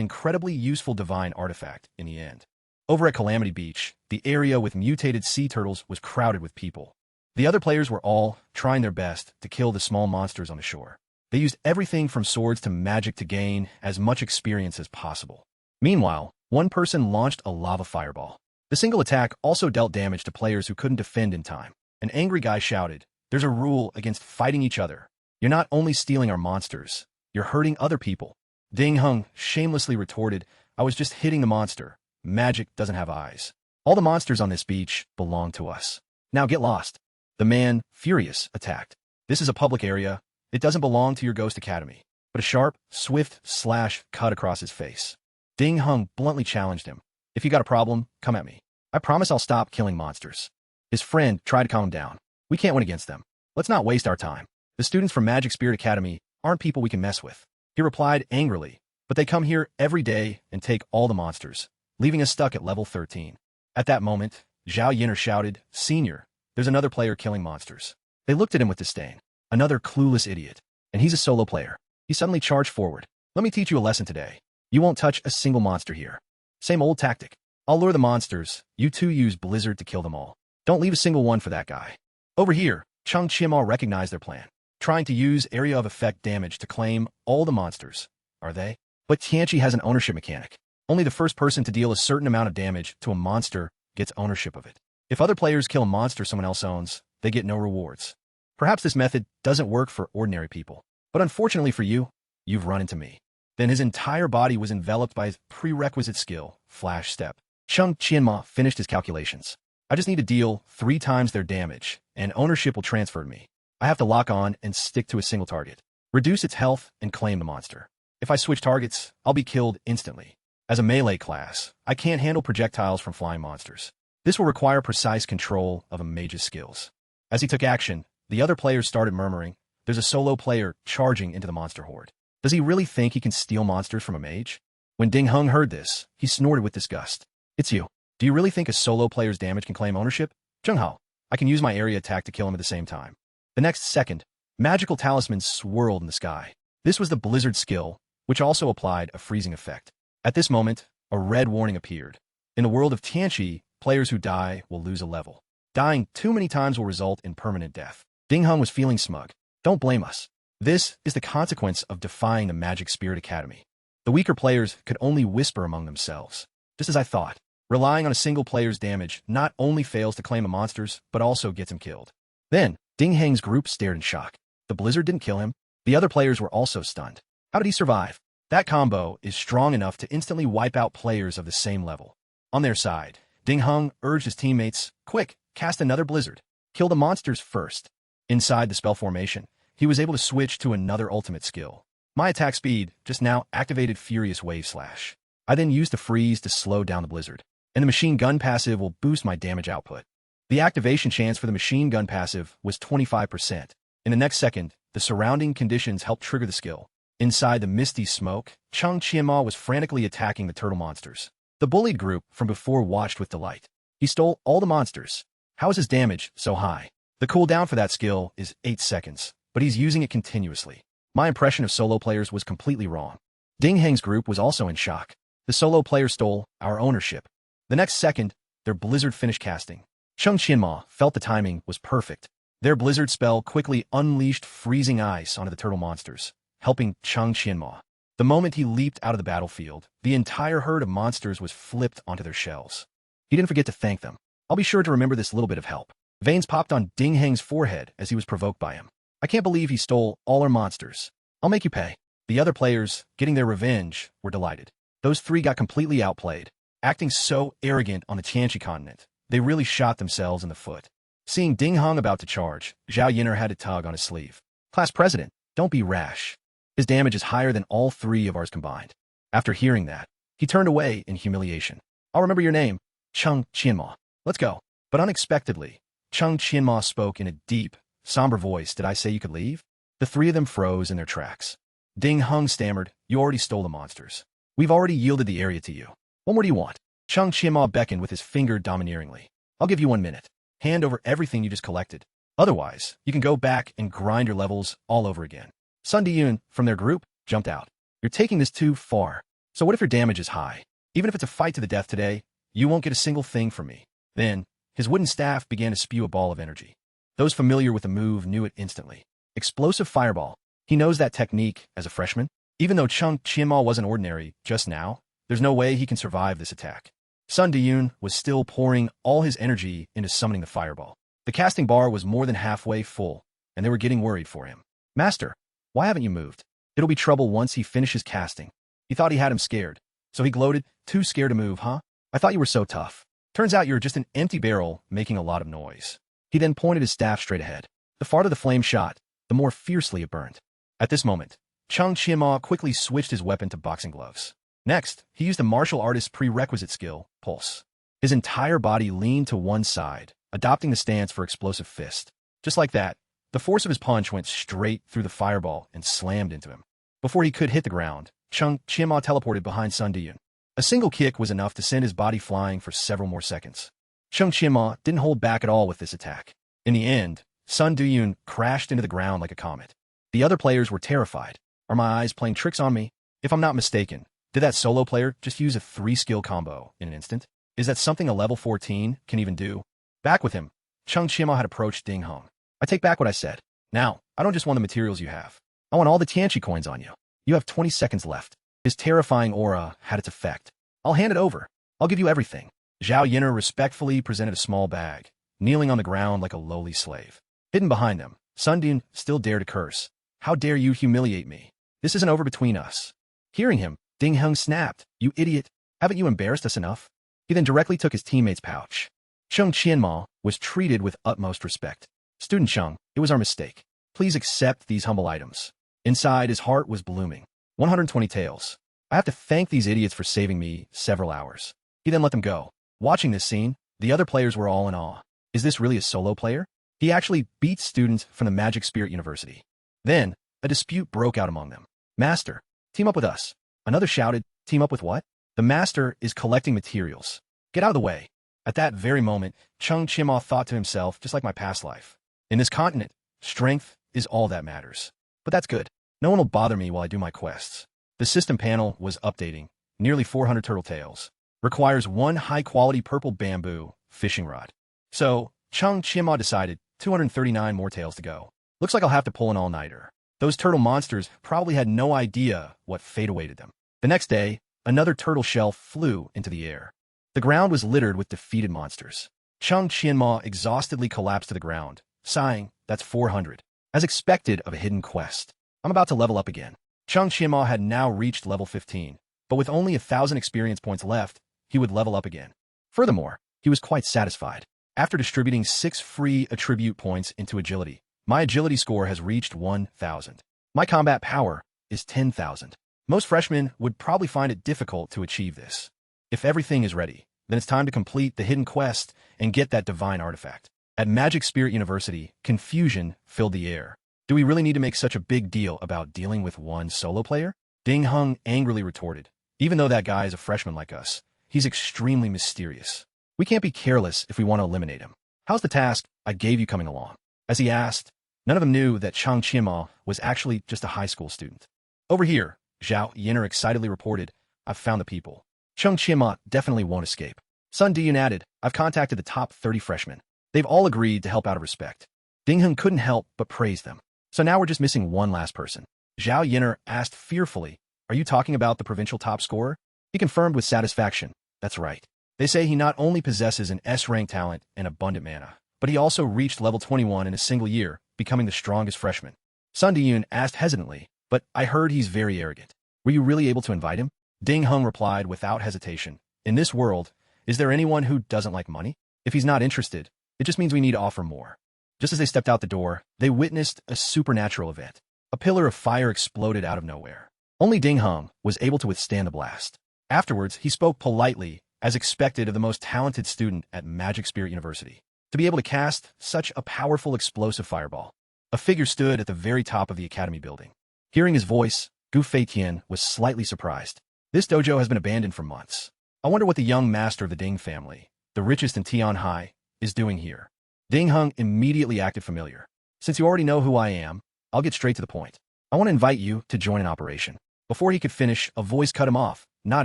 incredibly useful divine artifact in the end. Over at Calamity Beach, the area with mutated sea turtles was crowded with people. The other players were all trying their best to kill the small monsters on the shore. They used everything from swords to magic to gain as much experience as possible. Meanwhile, one person launched a lava fireball. The single attack also dealt damage to players who couldn't defend in time. An angry guy shouted, "There's a rule against fighting each other. You're not only stealing our monsters, you're hurting other people." Ding Hung shamelessly retorted, "I was just hitting the monster. Magic doesn't have eyes. All the monsters on this beach belong to us. Now get lost." The man, furious, attacked. "This is a public area. It doesn't belong to your Ghost Academy." But a sharp, swift slash cut across his face. Ding Hung bluntly challenged him. "If you got a problem, come at me. I promise I'll stop killing monsters." His friend tried to calm him down. "We can't win against them. Let's not waste our time. The students from Magic Spirit Academy aren't people we can mess with." He replied angrily, "But they come here every day and take all the monsters, leaving us stuck at level 13. At that moment, Zhao Yin'er shouted, "Senior, there's another player killing monsters." They looked at him with disdain. Another clueless idiot. And he's a solo player. He suddenly charged forward. "Let me teach you a lesson today. You won't touch a single monster here. Same old tactic. I'll lure the monsters. You two use Blizzard to kill them all. Don't leave a single one for that guy." Over here, Chang Qianma recognized their plan. Trying to use area of effect damage to claim all the monsters. Are they? But Tianchi has an ownership mechanic. Only the first person to deal a certain amount of damage to a monster gets ownership of it. If other players kill a monster someone else owns, they get no rewards. Perhaps this method doesn't work for ordinary people. But unfortunately for you, you've run into me. Then his entire body was enveloped by his prerequisite skill, Flash Step. Chang Qianma finished his calculations. I just need to deal 3 times their damage, and ownership will transfer to me. I have to lock on and stick to a single target, reduce its health, and claim the monster. If I switch targets, I'll be killed instantly. As a melee class, I can't handle projectiles from flying monsters. This will require precise control of a mage's skills." As he took action, the other players started murmuring, "There's a solo player charging into the monster horde. Does he really think he can steal monsters from a mage?" When Ding Hung heard this, he snorted with disgust. "It's you. Do you really think a solo player's damage can claim ownership? Zheng Hao, I can use my area attack to kill him at the same time." The next second, magical talismans swirled in the sky. This was the Blizzard skill, which also applied a freezing effect. At this moment, a red warning appeared. In the world of Tianchi, players who die will lose a level. Dying too many times will result in permanent death. Ding Hung was feeling smug. "Don't blame us. This is the consequence of defying the Magic Spirit Academy." The weaker players could only whisper among themselves. Just as I thought, relying on a single player's damage not only fails to claim the monsters, but also gets him killed. Then, Ding Heng's group stared in shock. The Blizzard didn't kill him. The other players were also stunned. How did he survive? That combo is strong enough to instantly wipe out players of the same level. On their side, Ding Hung urged his teammates, "Quick, cast another Blizzard. Kill the monsters first." Inside the spell formation, he was able to switch to another ultimate skill. My attack speed just now activated Furious Wave Slash. I then used the freeze to slow down the Blizzard, and the machine gun passive will boost my damage output. The activation chance for the machine gun passive was 25%. In the next second, the surrounding conditions helped trigger the skill. Inside the misty smoke, Chang Qianma was frantically attacking the turtle monsters. The bullied group from before watched with delight. He stole all the monsters. How is his damage so high? The cooldown for that skill is 8 seconds, but he's using it continuously. My impression of solo players was completely wrong. Ding Heng's group was also in shock. The solo player stole our ownership. The next second, their Blizzard finished casting. Chang Qianma felt the timing was perfect. Their Blizzard spell quickly unleashed freezing ice onto the turtle monsters, helping Chang Qianma. The moment he leaped out of the battlefield, the entire herd of monsters was flipped onto their shells. He didn't forget to thank them. "I'll be sure to remember this little bit of help." Veins popped on Ding Heng's forehead as he was provoked by him. "I can't believe he stole all our monsters. I'll make you pay." The other players, getting their revenge, were delighted. Those 3 got completely outplayed. Acting so arrogant on the Tianchi continent, they really shot themselves in the foot. Seeing Ding Hung about to charge, Zhao Yin'er had to tug on his sleeve. "Class president, don't be rash. His damage is higher than all three of ours combined. After hearing that, he turned away in humiliation. I'll remember your name, Chung Qianma. Let's go. But unexpectedly, Chung Qianma spoke in a deep, somber voice. Did I say you could leave? The three of them froze in their tracks. Ding Hung stammered, you already stole the monsters. We've already yielded the area to you. What more do you want? Chung Qianma beckoned with his finger domineeringly. I'll give you 1 minute. Hand over everything you just collected. Otherwise, you can go back and grind your levels all over again. Sun Diyun, from their group, jumped out. You're taking this too far. So what if your damage is high? Even if it's a fight to the death today, you won't get a single thing from me. Then, his wooden staff began to spew a ball of energy. Those familiar with the move knew it instantly. Explosive fireball. He knows that technique as a freshman. Even though Chung Qianma wasn't ordinary just now, there's no way he can survive this attack. Sun Diyun was still pouring all his energy into summoning the fireball. The casting bar was more than halfway full, and they were getting worried for him. Master, why haven't you moved? It'll be trouble once he finishes casting. He thought he had him scared, so he gloated, too scared to move, huh? I thought you were so tough. Turns out you're just an empty barrel making a lot of noise. He then pointed his staff straight ahead. The farther the flame shot, the more fiercely it burned. At this moment, Chung Qianma quickly switched his weapon to boxing gloves. Next, he used a martial artist's prerequisite skill, Pulse. His entire body leaned to one side, adopting the stance for explosive fist. Just like that, the force of his punch went straight through the fireball and slammed into him. Before he could hit the ground, Chung Qianma teleported behind Sun Diyun. A single kick was enough to send his body flying for several more seconds. Chung Qianma didn't hold back at all with this attack. In the end, Sun Diyun crashed into the ground like a comet. The other players were terrified. Are my eyes playing tricks on me? If I'm not mistaken, did that solo player just use a 3-skill combo in an instant? Is that something a level 14 can even do? Back with him, Chung Qianma had approached Ding Hung. I take back what I said. Now, I don't just want the materials you have. I want all the Tianchi coins on you. You have 20 seconds left. His terrifying aura had its effect. I'll hand it over. I'll give you everything. Zhao Yinner respectfully presented a small bag, kneeling on the ground like a lowly slave. Hidden behind them, Sun Diyun still dared to curse. How dare you humiliate me? This isn't over between us. Hearing him, Ding Hung snapped. You idiot. Haven't you embarrassed us enough? He then directly took his teammate's pouch. Chung Qianma was treated with utmost respect. Student Chung, it was our mistake. Please accept these humble items. Inside, his heart was blooming. 120 taels. I have to thank these idiots for saving me several hours. He then let them go. Watching this scene, the other players were all in awe. Is this really a solo player? He actually beat students from the Magic Spirit University. Then, a dispute broke out among them. Master, team up with us. Another shouted, team up with what? The master is collecting materials. Get out of the way. At that very moment, Chung Qianma thought to himself, just like my past life. In this continent, strength is all that matters. But that's good. No one will bother me while I do my quests. The system panel was updating. Nearly 400 turtle tails. Requires 1 high-quality purple bamboo fishing rod. So, Chung Qianma decided 239 more tails to go. Looks like I'll have to pull an all-nighter. Those turtle monsters probably had no idea what fate awaited them. The next day, another turtle shell flew into the air. The ground was littered with defeated monsters. Chung Qianma exhaustedly collapsed to the ground, sighing, that's 400. As expected of a hidden quest. I'm about to level up again. Chung Qianma had now reached level 15, but with only 1,000 experience points left, he would level up again. Furthermore, he was quite satisfied. After distributing 6 free attribute points into agility, my agility score has reached 1,000. My combat power is 10,000. Most freshmen would probably find it difficult to achieve this. If everything is ready, then it's time to complete the hidden quest and get that divine artifact. At Magic Spirit University, confusion filled the air. Do we really need to make such a big deal about dealing with one solo player? Ding Hung angrily retorted. Even though that guy is a freshman like us, he's extremely mysterious. We can't be careless if we want to eliminate him. How's the task I gave you coming along? As he asked, none of them knew that Chung Qianma was actually just a high school student. Over here, Zhao Yinner excitedly reported, I've found the people. Chung Qianma definitely won't escape. Sun Diyun added, I've contacted the top 30 freshmen. They've all agreed to help out of respect. Ding Hung couldn't help but praise them. So now we're just missing one last person. Zhao Yinner asked fearfully, are you talking about the provincial top scorer? He confirmed with satisfaction, that's right. They say he not only possesses an S-rank talent and abundant mana, but he also reached level 21 in a single year, becoming the strongest freshman. Sun Diyun asked hesitantly, but I heard he's very arrogant. Were you really able to invite him? Ding Hung replied without hesitation. In this world, is there anyone who doesn't like money? If he's not interested, it just means we need to offer more. Just as they stepped out the door, they witnessed a supernatural event. A pillar of fire exploded out of nowhere. Only Ding Hung was able to withstand the blast. Afterwards, he spoke politely, as expected of the most talented student at Magic Spirit University, to be able to cast such a powerful explosive fireball. A figure stood at the very top of the academy building. Hearing his voice, Gu Feitian was slightly surprised. This dojo has been abandoned for months. I wonder what the young master of the Ding family, the richest in Tianhai, is doing here. Ding Hung immediately acted familiar. Since you already know who I am, I'll get straight to the point. I want to invite you to join an operation. Before he could finish, a voice cut him off, not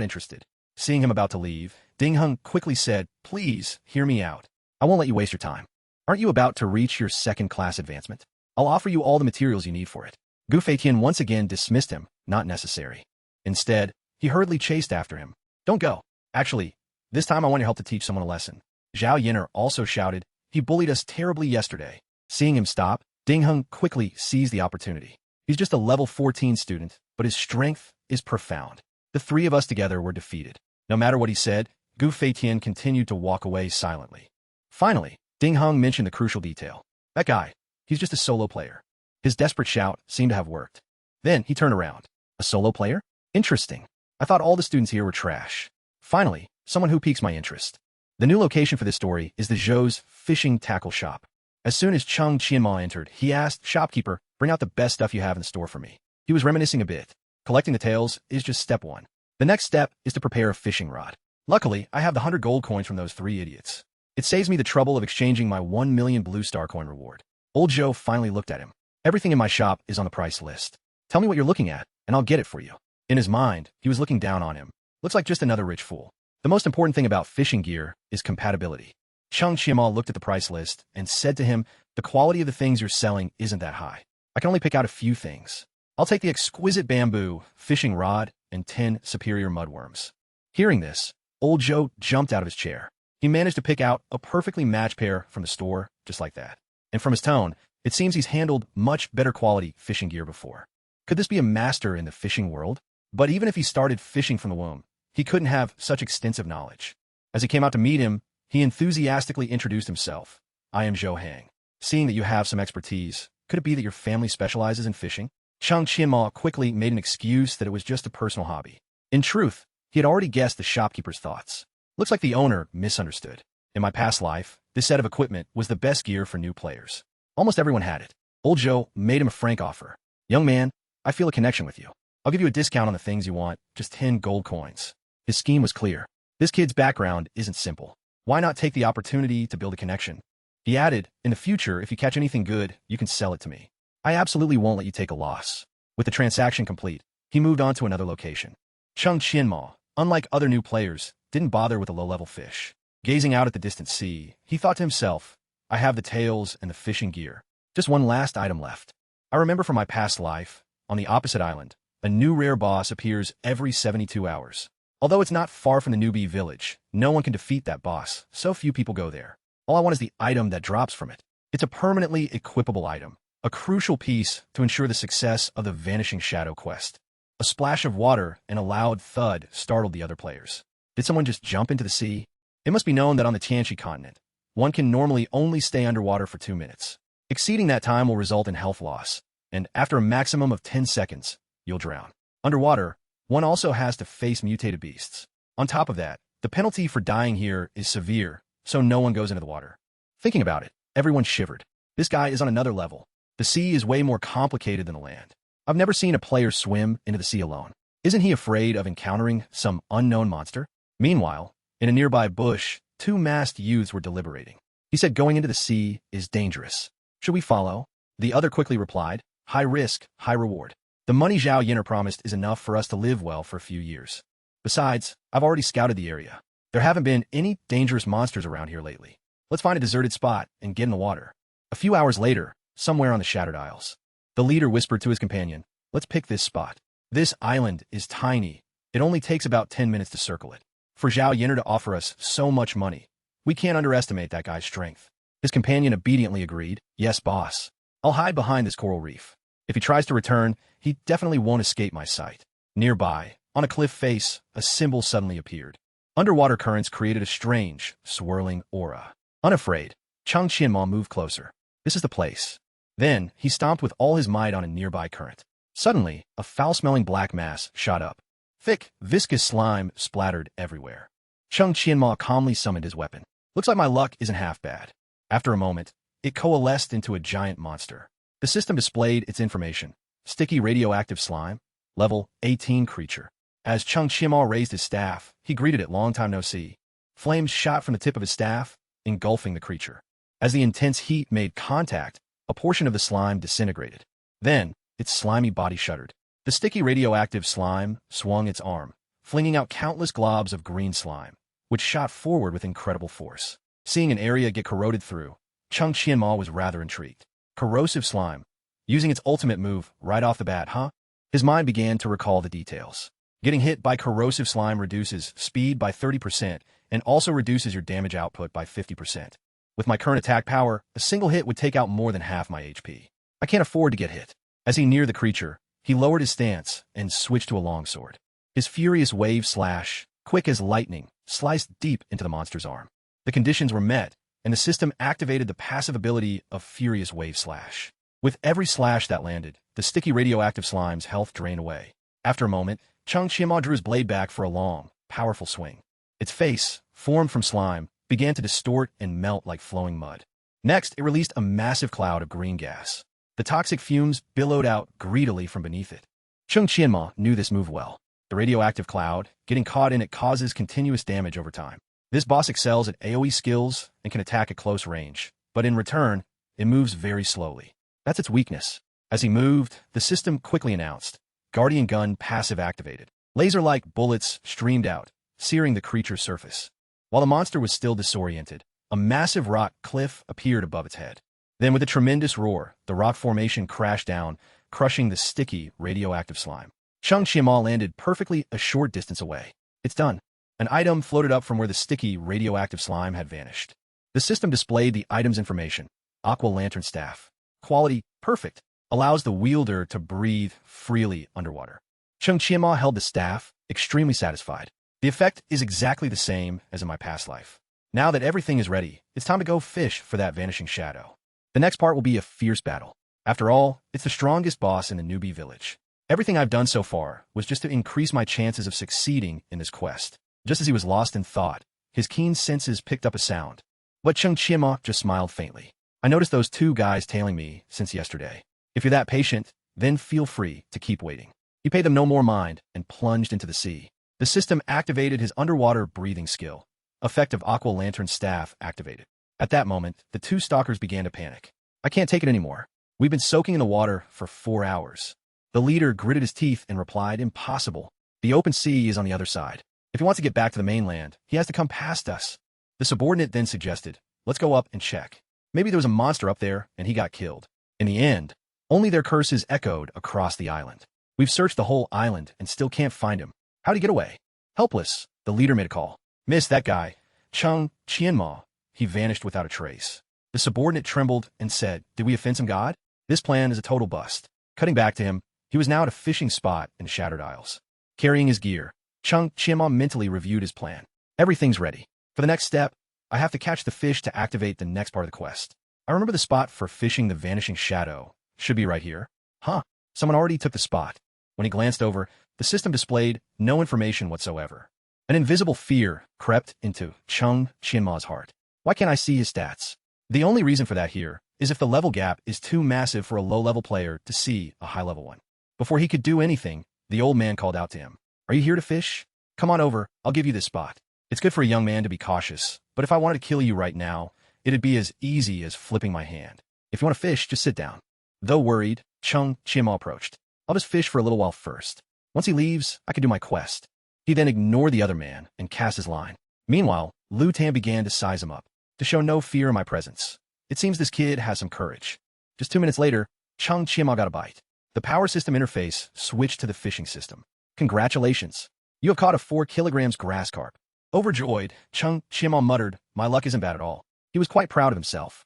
interested. Seeing him about to leave, Ding Hung quickly said, "Please, hear me out. I won't let you waste your time. Aren't you about to reach your second-class advancement? I'll offer you all the materials you need for it." Gu Feitian once again dismissed him, not necessary. Instead, he hurriedly chased after him. "Don't go. Actually, this time I want your help to teach someone a lesson." Zhao Yin'er also shouted, "He bullied us terribly yesterday." Seeing him stop, Ding Hung quickly seized the opportunity. He's just a level 14 student, but his strength is profound. The three of us together were defeated. No matter what he said, Gu Feitian continued to walk away silently. Finally, Ding Hung mentioned the crucial detail. "That guy, he's just a solo player." His desperate shout seemed to have worked. Then he turned around. "A solo player? Interesting. I thought all the students here were trash." Finally, someone who piques my interest. The new location for this story is the Zhou's fishing tackle shop. As soon as Chung Qianma entered, he asked, "Shopkeeper, bring out the best stuff you have in the store for me." He was reminiscing a bit. Collecting the tails is just step one. The next step is to prepare a fishing rod. Luckily, I have the 100 gold coins from those three idiots. It saves me the trouble of exchanging my 1 million blue star coin reward. Old Zhou finally looked at him. "Everything in my shop is on the price list. Tell me what you're looking at, and I'll get it for you." In his mind, he was looking down on him. Looks like just another rich fool. The most important thing about fishing gear is compatibility. Chung Qianma looked at the price list and said to him, "The quality of the things you're selling isn't that high. I can only pick out a few things. I'll take the exquisite bamboo, fishing rod, and 10 superior mudworms." Hearing this, old Zhou jumped out of his chair. He managed to pick out a perfectly matched pair from the store, just like that. And from his tone, it seems he's handled much better quality fishing gear before. Could this be a master in the fishing world? But even if he started fishing from the womb, he couldn't have such extensive knowledge. As he came out to meet him, he enthusiastically introduced himself. "I am Zhou Hang. Seeing that you have some expertise, could it be that your family specializes in fishing?" Chung Qianma quickly made an excuse that it was just a personal hobby. In truth, he had already guessed the shopkeeper's thoughts. Looks like the owner misunderstood. "In my past life, this set of equipment was the best gear for new players. Almost everyone had it." Old Zhou made him a frank offer. "Young man, I feel a connection with you. I'll give you a discount on the things you want, just 10 gold coins." His scheme was clear. This kid's background isn't simple. Why not take the opportunity to build a connection? He added, "In the future, if you catch anything good, you can sell it to me. I absolutely won't let you take a loss." With the transaction complete, he moved on to another location. Chung Qianma, unlike other new players, didn't bother with the low-level fish. Gazing out at the distant sea, he thought to himself, "I have the tails and the fishing gear. Just one last item left. I remember from my past life, on the opposite island, a new rare boss appears every 72 hours. Although it's not far from the newbie village, no one can defeat that boss, so few people go there. All I want is the item that drops from it. It's a permanently equipable item, a crucial piece to ensure the success of the Vanishing Shadow quest." A splash of water and a loud thud startled the other players. Did someone just jump into the sea? It must be known that on the Tianxi continent, one can normally only stay underwater for 2 minutes. Exceeding that time will result in health loss, and after a maximum of 10 seconds, you'll drown. Underwater, one also has to face mutated beasts. On top of that, the penalty for dying here is severe, so no one goes into the water. Thinking about it, everyone shivered. This guy is on another level. The sea is way more complicated than the land. I've never seen a player swim into the sea alone. Isn't he afraid of encountering some unknown monster? Meanwhile, in a nearby bush, 2 masked youths were deliberating. He said going into the sea is dangerous. "Should we follow?" The other quickly replied, "High risk, high reward. The money Zhao Yin'er promised is enough for us to live well for a few years. Besides, I've already scouted the area. There haven't been any dangerous monsters around here lately. Let's find a deserted spot and get in the water." A few hours later, somewhere on the Shattered Isles, the leader whispered to his companion, "Let's pick this spot. This island is tiny. It only takes about 10 minutes to circle it. For Zhao Yin'er to offer us so much money, we can't underestimate that guy's strength." His companion obediently agreed, "Yes, boss. I'll hide behind this coral reef. If he tries to return, he definitely won't escape my sight." Nearby, on a cliff face, a symbol suddenly appeared. Underwater currents created a strange, swirling aura. Unafraid, Chung Qianma moved closer. "This is the place." Then, he stomped with all his might on a nearby current. Suddenly, a foul-smelling black mass shot up. Thick, viscous slime splattered everywhere. Chung Qianma calmly summoned his weapon. Looks like my luck isn't half bad. After a moment, it coalesced into a giant monster. The system displayed its information. Sticky radioactive slime, level 18 creature. As Chung Qianma raised his staff, he greeted it long time no see. Flames shot from the tip of his staff, engulfing the creature. As the intense heat made contact, a portion of the slime disintegrated. Then, its slimy body shuddered. The sticky radioactive slime swung its arm, flinging out countless globs of green slime, which shot forward with incredible force. Seeing an area get corroded through, Chung Qianma was rather intrigued. Corrosive slime. Using its ultimate move right off the bat, huh? His mind began to recall the details. Getting hit by corrosive slime reduces speed by 30% and also reduces your damage output by 50%. With my current attack power, a single hit would take out more than half my HP. I can't afford to get hit. As he neared the creature, he lowered his stance and switched to a longsword. His furious wave slash, quick as lightning, sliced deep into the monster's arm. The conditions were met, and the system activated the passive ability of Furious Wave Slash. With every slash that landed, the sticky radioactive slime's health drained away. After a moment, Chung Qianma drew his blade back for a long, powerful swing. Its face, formed from slime, began to distort and melt like flowing mud. Next, it released a massive cloud of green gas. The toxic fumes billowed out greedily from beneath it. Chung Qianma knew this move well. The radioactive cloud, getting caught in it, causes continuous damage over time. This boss excels at AoE skills and can attack at close range, but in return, it moves very slowly. That's its weakness. As he moved, the system quickly announced, Guardian Gun passive activated. Laser-like bullets streamed out, searing the creature's surface. While the monster was still disoriented, a massive rock cliff appeared above its head. Then with a tremendous roar, the rock formation crashed down, crushing the sticky, radioactive slime. Chung Qianma landed perfectly a short distance away. It's done. An item floated up from where the sticky, radioactive slime had vanished. The system displayed the item's information. Aqua Lantern Staff. Quality, perfect. Allows the wielder to breathe freely underwater. Chung Qianma held the staff, extremely satisfied. The effect is exactly the same as in my past life. Now that everything is ready, it's time to go fish for that vanishing shadow. The next part will be a fierce battle. After all, it's the strongest boss in the newbie village. Everything I've done so far was just to increase my chances of succeeding in this quest. Just as he was lost in thought, his keen senses picked up a sound. But Chung Qianma just smiled faintly. I noticed those two guys tailing me since yesterday. If you're that patient, then feel free to keep waiting. He paid them no more mind and plunged into the sea. The system activated his underwater breathing skill. Effect of Aqua Lantern Staff activated. At that moment, the two stalkers began to panic. I can't take it anymore. We've been soaking in the water for 4 hours. The leader gritted his teeth and replied, impossible. The open sea is on the other side. If he wants to get back to the mainland, he has to come past us. The subordinate then suggested, let's go up and check. Maybe there was a monster up there and he got killed. In the end, only their curses echoed across the island. We've searched the whole island and still can't find him. How'd he get away? Helpless, the leader made a call. Miss that guy, Chung Qianma. He vanished without a trace. The subordinate trembled and said, did we offend some god? This plan is a total bust. Cutting back to him, he was now at a fishing spot in Shattered Isles. Carrying his gear, Chung Qianma mentally reviewed his plan. Everything's ready. For the next step, I have to catch the fish to activate the next part of the quest. I remember the spot for fishing the vanishing shadow. Should be right here. Huh, someone already took the spot. When he glanced over, the system displayed no information whatsoever. An invisible fear crept into Chung Qianma's heart. Why can't I see his stats? The only reason for that here is if the level gap is too massive for a low-level player to see a high-level one. Before he could do anything, the old man called out to him. Are you here to fish? Come on over, I'll give you this spot. It's good for a young man to be cautious, but if I wanted to kill you right now, it'd be as easy as flipping my hand. If you want to fish, just sit down. Though worried, Chung Qianma approached. I'll just fish for a little while first. Once he leaves, I can do my quest. He then ignored the other man and cast his line. Meanwhile, Lu Tan began to size him up, to show no fear in my presence. It seems this kid has some courage. Just 2 minutes later, Chung Qianma got a bite. The power system interface switched to the fishing system. Congratulations. You have caught a 4 kilograms grass carp. Overjoyed, Chung Qianma muttered, my luck isn't bad at all. He was quite proud of himself.